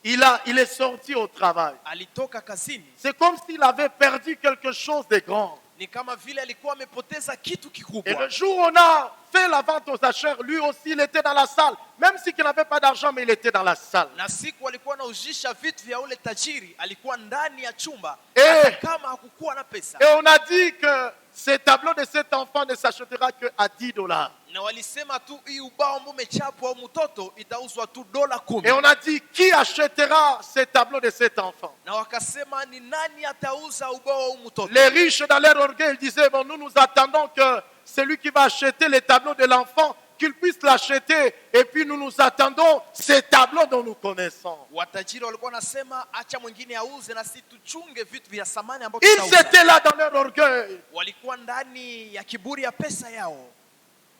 Il est sorti au travail. alitoka kazini. C'est comme s'il avait perdu quelque chose de grand. Ni kama vile alikuwa amepoteza kitu Et kikubwa. le jour où on a fait la vente aux acheteurs, lui aussi, il était dans la salle. Même s'il n'avait pas d'argent, mais il était dans la salle. Na siku alikuwa anaujisha vitu vya ule tajiri, alikuwa ndani ya chumba, Eh. hata kama hakukuwa na pesa. Et on a dit que ce tableau de cet enfant ne s'achètera qu'à 10 $. Na walisema tu hii ubao ambao umechapwa mtoto itauzwa tu dola 10. Et on a dit, qui achètera ce tableau de cet enfant? Na wakasema ni nani atauza ubao wa mtoto? Les riches, dans leur orgueil, ils disaient, bon, nous attendons que celui qui va acheter les tableaux de l'enfant, qu'il puisse l'acheter. Et puis nous attendons ces tableaux dont nous connaissons. Watajiri walikuwa wanasema acha mwingine auze na sisi tuchunge vitu vya samani ambavyo Ils tutauza. étaient là dans leur orgueil. Walikuwa ndani ya kiburi ya pesa yao.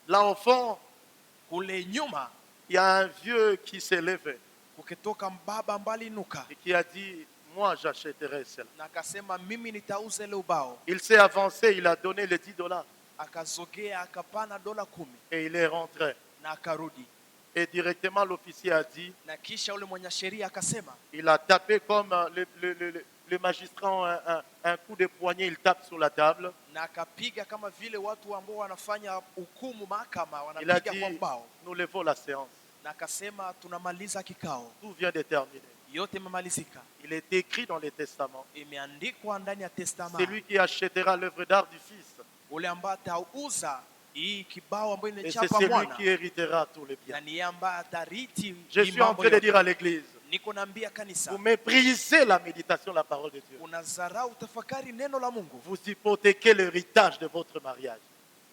Là au fond, Kule nyuma il y a un vieux qui s'est levé kukitoka mbaba mbali inuka, et qui a dit, moi j'achèterai cela. na akasema mimi nitauza ile ubao. Il s'est avancé, il a donné les 10 $. Akazogea akapana dola 10 Et il est rentré. na akarudi. Et directement l'officier a dit, Na kisha ule mwenye sheria akasema, il a tapé comme le magistrat un coup de poignet, il tape sur la table. na akapiga kama vile watu ambao wanafanya hukumu mahakama Il a wanapiga dit, kwa mbao, nous levons la séance. na akasema tunamaliza kikao, Tout vient de terminer. yote imemalizika. Il est écrit dans les testaments. Imeandikwa ndani ya testament, C'est lui qui achètera l'œuvre d'art du Fils. ule ambaye atauza hii kibao ambayo Et c'est imechapa celui mwana, qui héritera tous les na biens. ni yeye ambaye atariti Je hii suis en mambo train de yote. dire à l'église, Niko naambia kanisa, vous méprisez la méditation de la parole de Dieu. unazarau tafakari neno la Mungu, Vous hypothéquez l'héritage de votre mariage.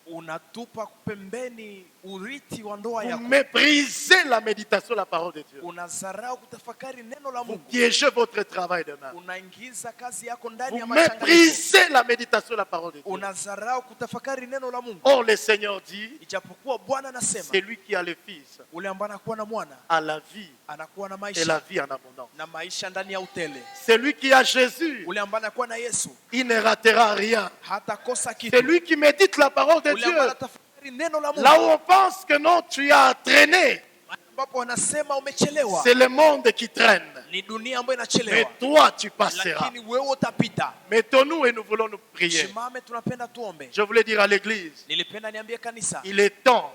unatupa pembeni urithi wa ndoa Vous yako, méprisez la méditation de la parole de Dieu. unazarau kutafakari neno la Vous Mungu, piégez votre travail demain. unaingiza kazi yako ndani ya Vous machanganyiko, méprisez la méditation de la parole de Dieu. unazarau kutafakari neno la Mungu. Or, le Seigneur dit, Ijapokuwa Bwana anasema c'est lui qui a le Fils, ule ambaye anakuwa na mwana a la vie anakuwa na et la maisha, vie en abondance. na maisha ndani ya utele. C'est lui qui a Jésus, Ule ambaye anakuwa na Yesu il ne ratera rien. hatakosa C'est kitu. lui qui médite la parole de Ule ambaye Dieu. anatafakari neno la Là où Mungu, on pense que non, tu as traîné, ambapo wanasema umechelewa, c'est le monde qui traîne. ni dunia ambayo Mais inachelewa, toi, tu passeras. lakini wewe utapita. Mettons-nous et nous voulons nous prier. Shimame, tunapenda tuombe. Je voulais dire à l'église, Nilipenda niambie kanisa, il est temps,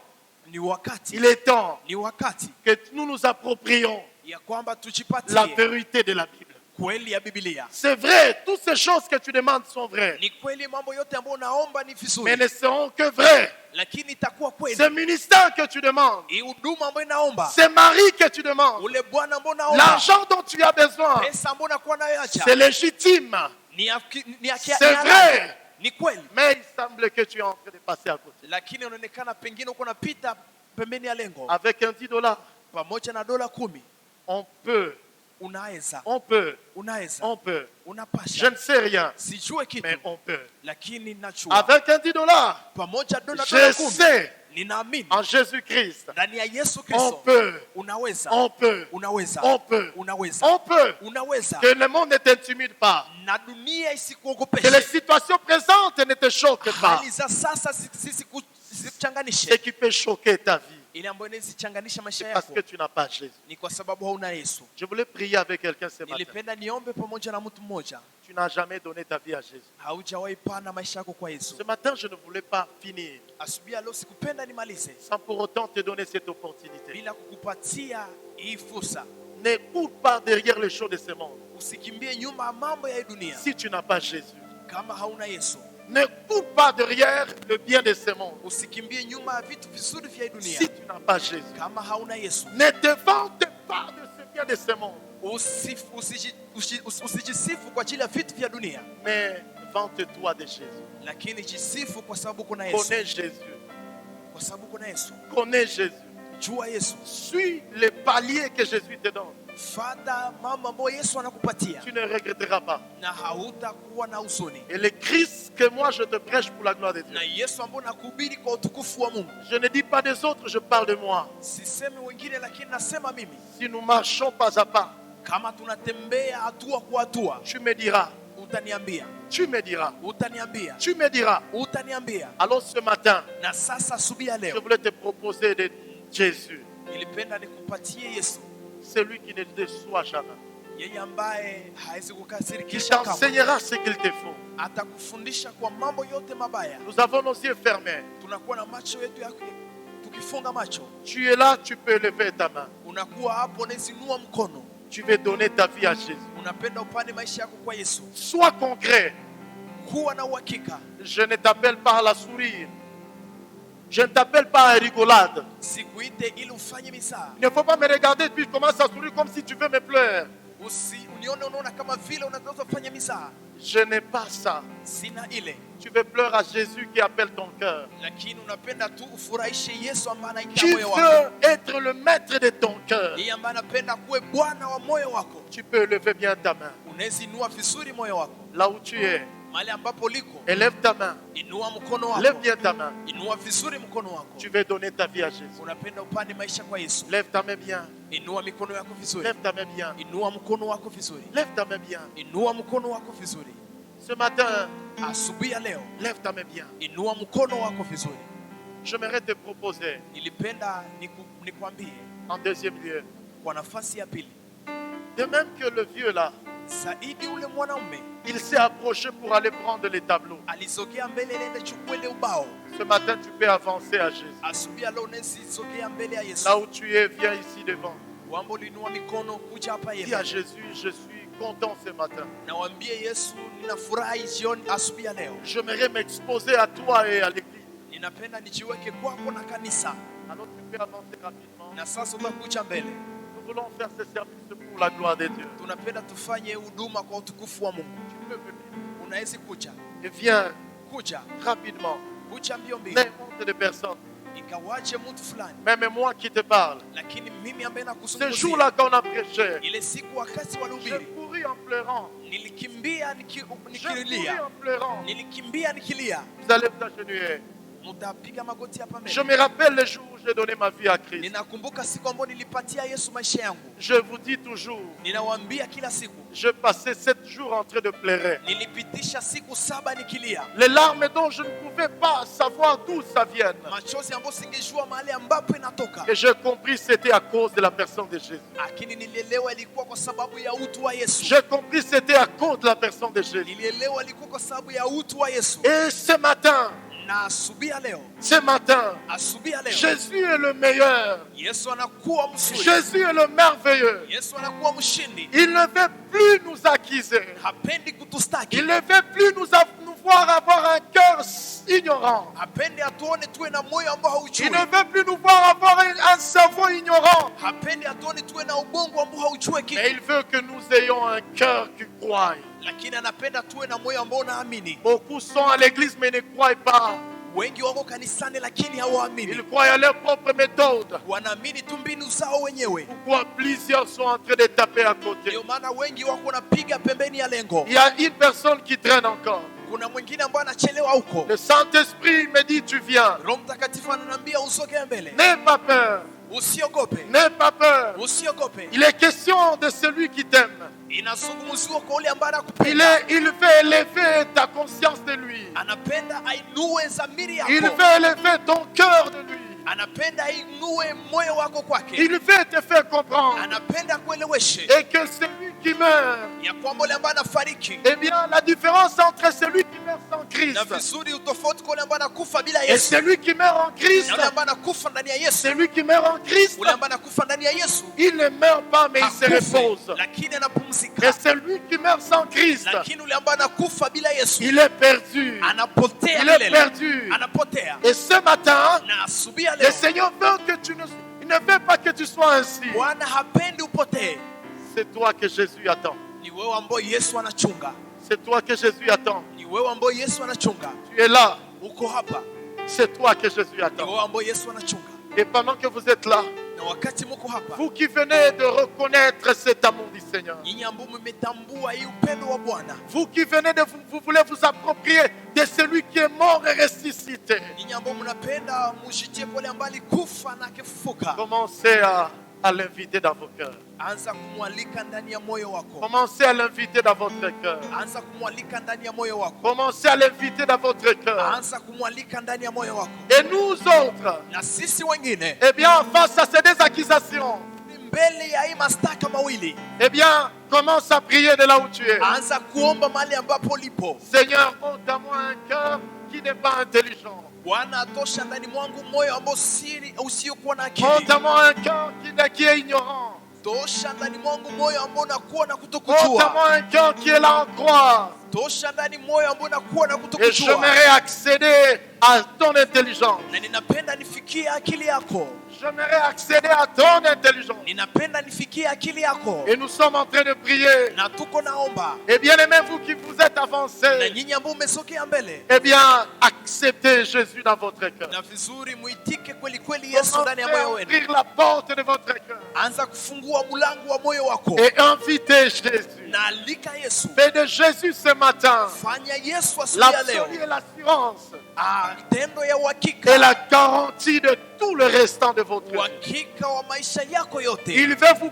ni wakati, il est temps ni wakati que nous nous approprions ya kwamba la tujipatie vérité de la Bible. kweli ya Biblia. C'est vrai, toutes ces choses que tu demandes sont vraies, Ni kweli mambo yote ambayo unaomba ni mais vizuri, ne seront que vraies. lakini itakuwa kweli. Ce ministère que tu demandes, Hii huduma ambayo inaomba, ce mari que tu demandes, ule bwana ambao unaomba, l'argent dont tu as besoin, pesa ambayo unakuwa nayo c'est acha, légitime. C'est vrai. ni kweli, Mais il semble que tu es en train de passer à côté. lakini unaonekana pengine uko unapita pembeni ya lengo. Avec un 10 $, Pamoja na dola 10 on peut, unaweza on peut, unaweza on peut. Je unapasha, ne sais rien, sijue mais kitu, on peut. lakini nachua Avec un 10 $, pamoja na dola je 10 sais ninaamini en Jésus-Christ, ndani ya Yesu on Kristo peut, unaweza, on peut, unaweza, on peut, unaweza, on peut. unaweza, Que le monde ne t'intimide pas. na dunia Que les isikuogopeshe, situations présentes ne te choquent pas. hali za sasa Ce zisikuchanganishe. qui peut choquer ta vie, Ile ambayo inazichanganisha maisha c'est parce yako que tu n'as pas Jésus. ni kwa sababu hauna Yesu. Je voulais prier avec quelqu'un ce matin. Nilipenda niombe pamoja na mtu mmoja, Tu n'as jamais donné ta vie à Jésus. haujawahi pana maisha yako kwa Yesu. Ce matin, je ne voulais pas finir Asubuhi ya leo sikupenda nimalize sans pour autant te donner cette opportunité. bila kukupatia hii fursa. Ne cours pas derrière les choses de ce monde. Usikimbie nyuma ya mambo ya hii dunia Si tu n'as pas Jésus, kama hauna Yesu. ne cours pas derrière le bien de ce monde. Usikimbie nyuma ya vitu vizuri vya hii dunia Si tu n'as pas Jésus, kama hauna Yesu. ne te vante pas de ce bien de ce monde, Usijisifu kwa ajili ya vitu vya dunia, mais vante-toi de Jésus. lakini jisifu kwa sababu kuna Yesu, Connais Jésus. kwa kwa sababu kuna Yesu. Connais Jésus. Jua Yesu. Suis les paliers que Jésus te donne. Fata mambo ambayo Yesu anakupatia. Tu ne regretteras pas. Na hautakuwa na huzuni. Et le Christ que moi je te prêche pour la gloire de Dieu. Na Yesu ambaye nakuhubiri kwa utukufu wa Mungu. Je ne dis pas des autres, je parle de moi. Sisemi wengine lakini nasema mimi. Si nous marchons pas à pas, kama tunatembea hatua kwa hatua, tu me diras. Utaniambia. Tu me diras. Utaniambia. Tu me diras. Utaniambia. Alors ce matin, na sasa asubuhi ya leo, je voulais te proposer de Jésus. Nilipenda nikupatie Yesu. Celui qui ne te déçoit jamais. Yeye ambaye hawezi Qui kukasirikisha kamwe. t'enseignera ce qu'il te faut. Atakufundisha kwa mambo yote mabaya. Nous avons nos yeux fermés. Tunakuwa na macho yetu yake. Tukifunga macho. Tu es là, tu peux lever ta main. Unakuwa hapo unainua mkono. Tu veux donner ta vie à Jésus. Unapenda upande maisha yako kwa Yesu. Sois concret. Kuwa na uhakika. Je ne t'appelle pas à la sourire. Je ne t'appelle pas à rigolade. Sikuite ili ufanye misaa. Il ne faut pas me regarder et puis commencer à sourire comme si tu veux me pleurer. Unione unaona kama vile unataka kufanya misaa. Je n'ai pas ça. Sina ile. Tu veux pleurer à Jésus qui appelle ton cœur. Lakini unapenda tu ufurahishe Yesu ambaye anaita Qui moyo wako. veut être le maître de ton cœur. Yeye ambaye anapenda kuwe Bwana wa moyo wako. Tu peux lever bien ta main. Unaweza inua vizuri moyo wako. Là où tu es. Mahali ambapo liko. Élève ta main. Inua mkono wako. Lève bien ta main. Inua vizuri mkono wako. Tu veux donner ta vie à Jésus. Unapenda upande maisha kwa Yesu. Lève ta main bien. Inua mikono yako vizuri. Lève ta main bien. Inua mkono wako vizuri. Lève ta main bien. Inua mkono wako vizuri. Ce matin, asubuhi ya leo, lève ta main bien. Inua mkono wako vizuri. J'aimerais te proposer, nilipenda nikwambie, en deuxième lieu, kwa nafasi ya pili, de même que le vieux là, zaidi ule mwanaume, il s'est approché pour aller prendre les tableaux. alisogea mbele ile chukue ile ubao. Ce matin, tu peux avancer à Jésus. Asubuhi ya leo unasogea mbele ya Yesu. Là où tu es, viens ici devant. Wambo linua mikono kuja hapa Dis à Jésus, je suis content ce matin. Na waambie Yesu, ninafurahi jioni asubuhi ya leo. J'aimerais m'exposer à toi et à l'église. Ninapenda nijiweke kwako na kanisa. Alors tu peux avancer rapidement. Na sasa utakuja mbele. Nous voulons faire ce service pour la gloire de Dieu. Tunapenda tufanye huduma kwa utukufu wa Mungu. Tu peux venir. Unaweza kuja. Et viens Kuja rapidement. Kuja mbio mbio. N'importe de personnes. Ingawaje mtu fulani. Même moi qui te parle. Lakini mimi ambaye Ce nakuzungumzia. jour-là quand on a prêché, ile siku wakati je walihubiri, courus en pleurant. nilikimbia Je nikilia. courus en pleurant. Nilikimbia nikilia. Vous allez vous agenouiller. Mtapiga magoti hapa mbele. Je me rappelle le jour où j'ai donné ma vie à Christ. Ninakumbuka siku ambayo nilipatia Yesu maisha yangu. Je vous dis toujours, Ninawaambia kila siku. je passais 7 jours en train de pleurer. Nilipitisha siku 7 nikilia. Les larmes dont je ne pouvais pas savoir d'où ça vient. Machozi ambayo singejua mahali ambapo inatoka. Et j'ai compris c'était à cause de la personne de Jésus. Lakini nilielewa ilikuwa kwa sababu ya utu wa Yesu. J'ai compris c'était à cause de la personne de Jésus. Nilielewa ilikuwa kwa sababu ya utu wa Yesu. Et ce matin, Na asubuhi ya leo, asubuhi ya leo, Jésus est le meilleur. Yesu anakuwa mzuri. Jésus est le merveilleux. Yesu anakuwa mshindi. Il ne veut plus nous accuser. Hapendi kutustaki. Il ne veut plus nous voir avoir un cœur ignorant. Hapendi atuone tuwe na moyo ambao haujui. Il ne veut plus nous voir avoir un cerveau ignorant. Hapendi atuone tuwe na ubongo ambao haujui kitu. Mais il veut que nous ayons un cœur qui croit. Lakini anapenda tuwe na moyo ambao unaamini. Beaucoup sont à l'église mais ne croient pas. Wengi wako kanisani lakini hawaamini. Ils croient à leur propre méthode. Wanaamini tu mbinu zao wenyewe. Pourquoi plusieurs sont en train de taper à côté? Ndio maana wengi wako wanapiga pembeni ya lengo. Il y a une personne qui traîne encore. Kuna mwingine ambaye anachelewa huko. Le Saint-Esprit me dit tu viens. Roho Mtakatifu ananiambia usogee mbele. N'aie pas peur. Usiogope. N'aie pas peur. Usiogope. Il est question de celui qui t'aime. Inazungumziwa kwa ule ambaye anakupenda. Il veut élever ta conscience de lui. Anapenda ainue dhamiri yako. Il veut élever ton cœur de lui. Anapenda ainue moyo wako kwake. Il veut te faire comprendre. Anapenda kueleweshe. Et que celui qui meurt, ya kwamba ule ambaye anafariki, eh bien la différence entre celui qui meurt sans Christ na vizuri utofauti kwa ule ambaye anakufa bila et Yesu, celui qui meurt en Christ, na ule ambaye anakufa ndani ya Yesu, celui qui meurt en Christ, ule ambaye anakufa ndani ya Yesu, il ne meurt pas mais il se repose. lakini anapumzika. Et celui qui meurt sans Christ, Lakini ule ambaye anakufa bila Yesu, il est perdu. anapotea Il est milele. perdu. Anapotea. Et ce matin, Na asubuhi ya le leo, Seigneur veut que il ne veut pas que tu sois ainsi. Bwana hapendi upotee. C'est toi que Jésus attend. Ni wewe ambaye Yesu anachunga. C'est toi que Jésus attend. Ni wewe ambaye Yesu anachunga. Tu es là. Uko hapa. C'est toi que Jésus Ni attend. wao ambao Yesu anachunga. Et pendant que vous êtes là, Na wakati mko hapa, vous qui venez de reconnaître cet amour du Seigneur, nyinyi ambao mmetambua hii upendo wa Bwana, vous qui venez de vous voulez vous approprier de celui qui est mort et ressuscité, nyinyi ambao mnapenda mujitie kwa yule ambaye alikufa na akafufuka, commencez à l'inviter dans vos cœurs. anza kumwalika ndani ya moyo wako. Commencez à l'inviter dans votre cœur. Anza kumwalika ndani ya moyo wako. Commencez à l'inviter dans votre cœur. Anza kumwalika ndani ya moyo wako. Et nous autres, Na sisi wengine, eh bien, face à ces deux accusations, mbele ya hii mastaka mawili, eh bien, commence à prier de là où tu es. anza kuomba mahali ambapo lipo. Seigneur, ôte à moi un cœur qui n'est pas intelligent. Bwana, atosha ndani mwangu moyo ambao usiokuwa na Ôte akili. à moi un cœur qui est ignorant. Tosha ndani mwangu moyo ambao unakuwa na Ôte à kutokujua. moi un cœur qui est là en croix. Tosha ndani moyo ambao unakuwa na Et kutokujua. j'aimerais accéder à ton intelligence. Na ninapenda nifikie akili yako. J'aimerais accéder à ton intelligence. Ninapenda nifikie akili yako. Et nous sommes en train de prier. Na tuko naomba. Et bien aimés, vous qui vous êtes Na avancés, nyinyi ambao umesogea mbele, eh bien, acceptez Jésus dans votre cœur. na vizuri muitike kweli kweli Yesu Commencez ndani ya à moyo wenu. ouvrir la porte de votre cœur. Anza kufungua mlango wa moyo wako. Et invitez Jésus. Na alika Yesu. Fais de Jésus ce matin Fanya Yesu asubuhi ya leo. l'absolu et l'assurance Tendo ya et uhakika. la garantie de tout le restant de votre vie. Uhakika wa maisha yako yote. Il veut vous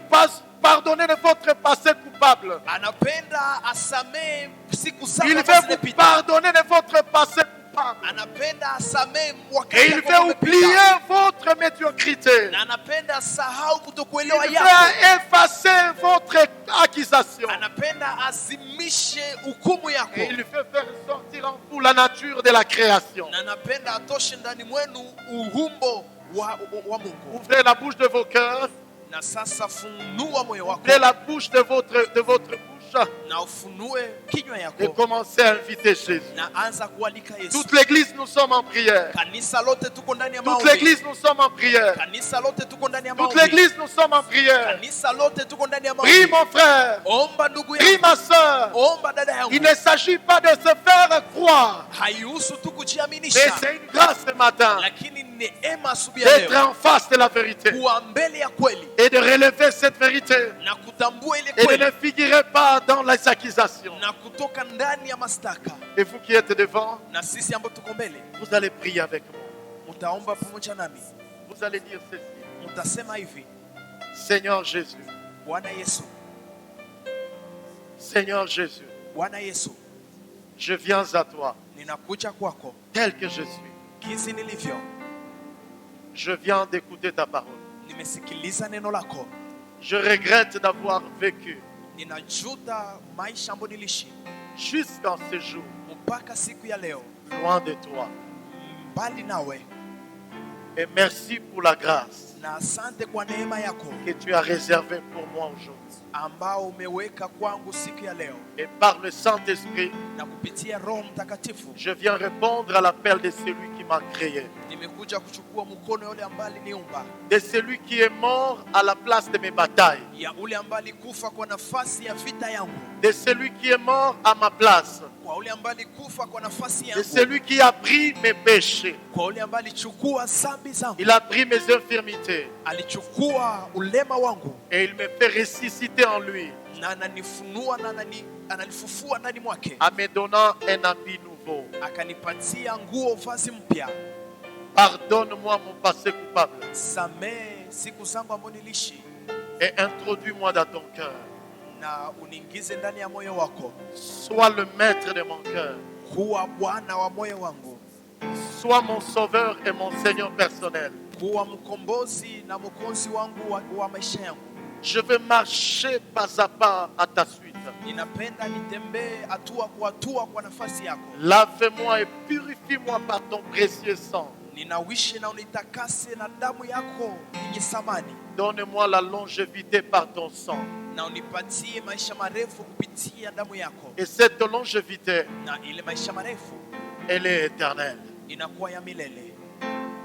pardonner de votre passé coupable. Anapenda asamee siku Il zako veut ambazo vous zimepita. pardonner de votre passé coupable. Anapenda asamee Et wakati il yako veut umepita. oublier votre médiocrité. Na anapenda asahau Il kutokuelewa veut yako. effacer votre accusation. Anapenda azimishe hukumu yako. Et il veut faire sortir en vous la nature de la création. Na anapenda atoshe ndani mwenu uhumbo wa Mungu. Ouvrez la bouche de vos cœurs. Na sasa funua moyo wako. Ouvrez la bouche de votre bouche. Na ufunue kinywa Et yako. commencez à inviter Jésus. Na anza kualika Yesu. Toute l'église, nous sommes en prière. Kanisa lote tuko ndani ya Toute maombi. l'église, nous sommes en prière. Kanisa lote tuko ndani ya Toute maombi. l'église, nous sommes en prière. Kanisa lote tuko ndani ya Prie maombi. mon frère. Omba ndugu Prie yangu. ma soeur. Omba dada Il yangu. ne s'agit pas de se faire croire. Haihusu tu Mais kujiaminisha, c'est une grâce ce matin lakini ni neema asubuhi ya d'être leo en face de la vérité. kuwa mbele ya kweli Et de relever cette vérité. na kutambua ile Et de kweli ne figurer pas dans les accusations. na kutoka ndani ya mastaka. Et vous qui êtes devant, Na sisi ambao tuko mbele, vous allez prier avec moi. mtaomba pamoja nami, Vous allez dire ceci. mtasema hivi: Seigneur Jésus. Bwana Yesu, Seigneur Jésus. Bwana Yesu, Je viens à toi ninakuja kwako tel que je suis. jinsi nilivyo. Je viens d'écouter ta parole. Nimesikiliza neno lako, Je regrette d'avoir vécu ninajuta maisha ambayo niliishi jusqu'en ce jour mpaka siku ya leo loin de toi. mbali nawe, Et merci pour la grâce na asante kwa neema yako que tu as réservée pour moi aujourd'hui. ambao umeweka kwangu siku ya leo. Et par le Saint-Esprit, Na kupitia Roho Mtakatifu je viens répondre à l'appel de celui qui m'a créé. nimekuja kuchukua mkono yule ambaye aliniumba, De celui qui est mort à la place de mes batailles. ya ule ambaye alikufa kwa nafasi ya vita yangu, De celui qui est mort à ma place. kwa ule ambaye alikufa kwa nafasi De yangu, celui qui a pris mes péchés. kwa ule ambaye alichukua dhambi zangu, Il a pris mes infirmités. alichukua ulema wangu Et il me fait ressusciter en lui. na ananifunua na analifufua ndani mwake, En me donnant un habit nouveau. akanipatia nguo, vazi mpya. Pardonne-moi mon passé coupable. Samee siku zangu ambazo niliishi, Et introduis-moi dans ton cœur. na uniingize ndani ya moyo wako. Sois le maître de mon cœur. Kuwa Bwana wa moyo wangu, Sois mon sauveur et mon Seigneur personnel. kuwa mkombozi na mwokozi wangu wa maisha yangu. Je veux marcher pas à pas à ta suite. Ninapenda nitembee hatua kwa hatua kwa nafasi yako. Lave-moi et purifie-moi par ton précieux sang. Ninawishi na unitakase na damu yako yenye thamani, Donne-moi la longévité par ton sang. na unipatie maisha marefu kupitia damu yako. Et cette longévité, Na ile maisha marefu elle est éternelle. inakuwa ya milele,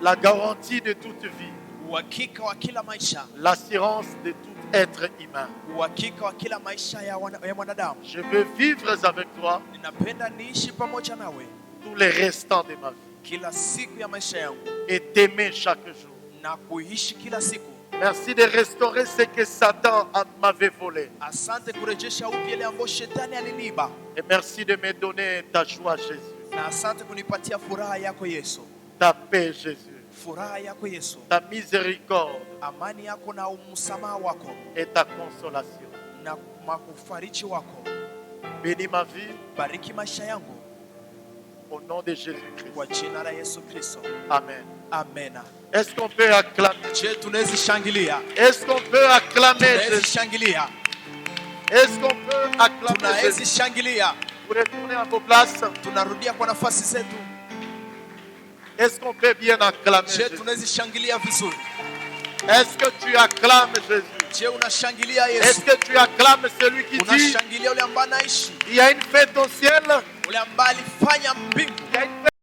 La garantie de toute vie. uhakika wa kila maisha, L'assurance de tout être humain. uhakika wa kila maisha ya mwanadamu. Je veux vivre avec toi Ninapenda niishi pamoja nawe tous les restants de ma vie. kila siku ya maisha yangu et t'aimer chaque jour. na kuishi kila siku. Merci de restaurer ce que Satan m'avait volé. Asante kurejesha upya ile ambayo shetani aliniiba, Et merci de me donner ta joie, Jésus. na asante kunipatia furaha yako Yesu, Ta paix, Jésus. furaha yako Yesu, Ta miséricorde amani yako na msamaha wako et ta consolation. na makufariji wako. Bénis ma vie Bariki maisha yangu au nom de Jésus-Christ. kwa jina la Yesu Kristo, Amen. amena. Est-ce qu'on peut acclamer? Je, tunaweza shangilia, Est-ce qu'on peut acclamer tunaweza Jésus? shangilia, Est-ce qu'on peut acclamer tunaweza Jésus? shangilia. Vous retournez à vos places. Tunarudia kwa nafasi zetu. Est-ce qu'on peut bien acclamer Je, Jésus? tunaweza shangilia vizuri. Est-ce que tu acclames Jésus? Je, unashangilia Est-ce Yesu? que tu acclames celui qui dit Unashangilia yule ambaye anaishi, il y a une fête au ciel, yule ambaye alifanya mbingu, il y a une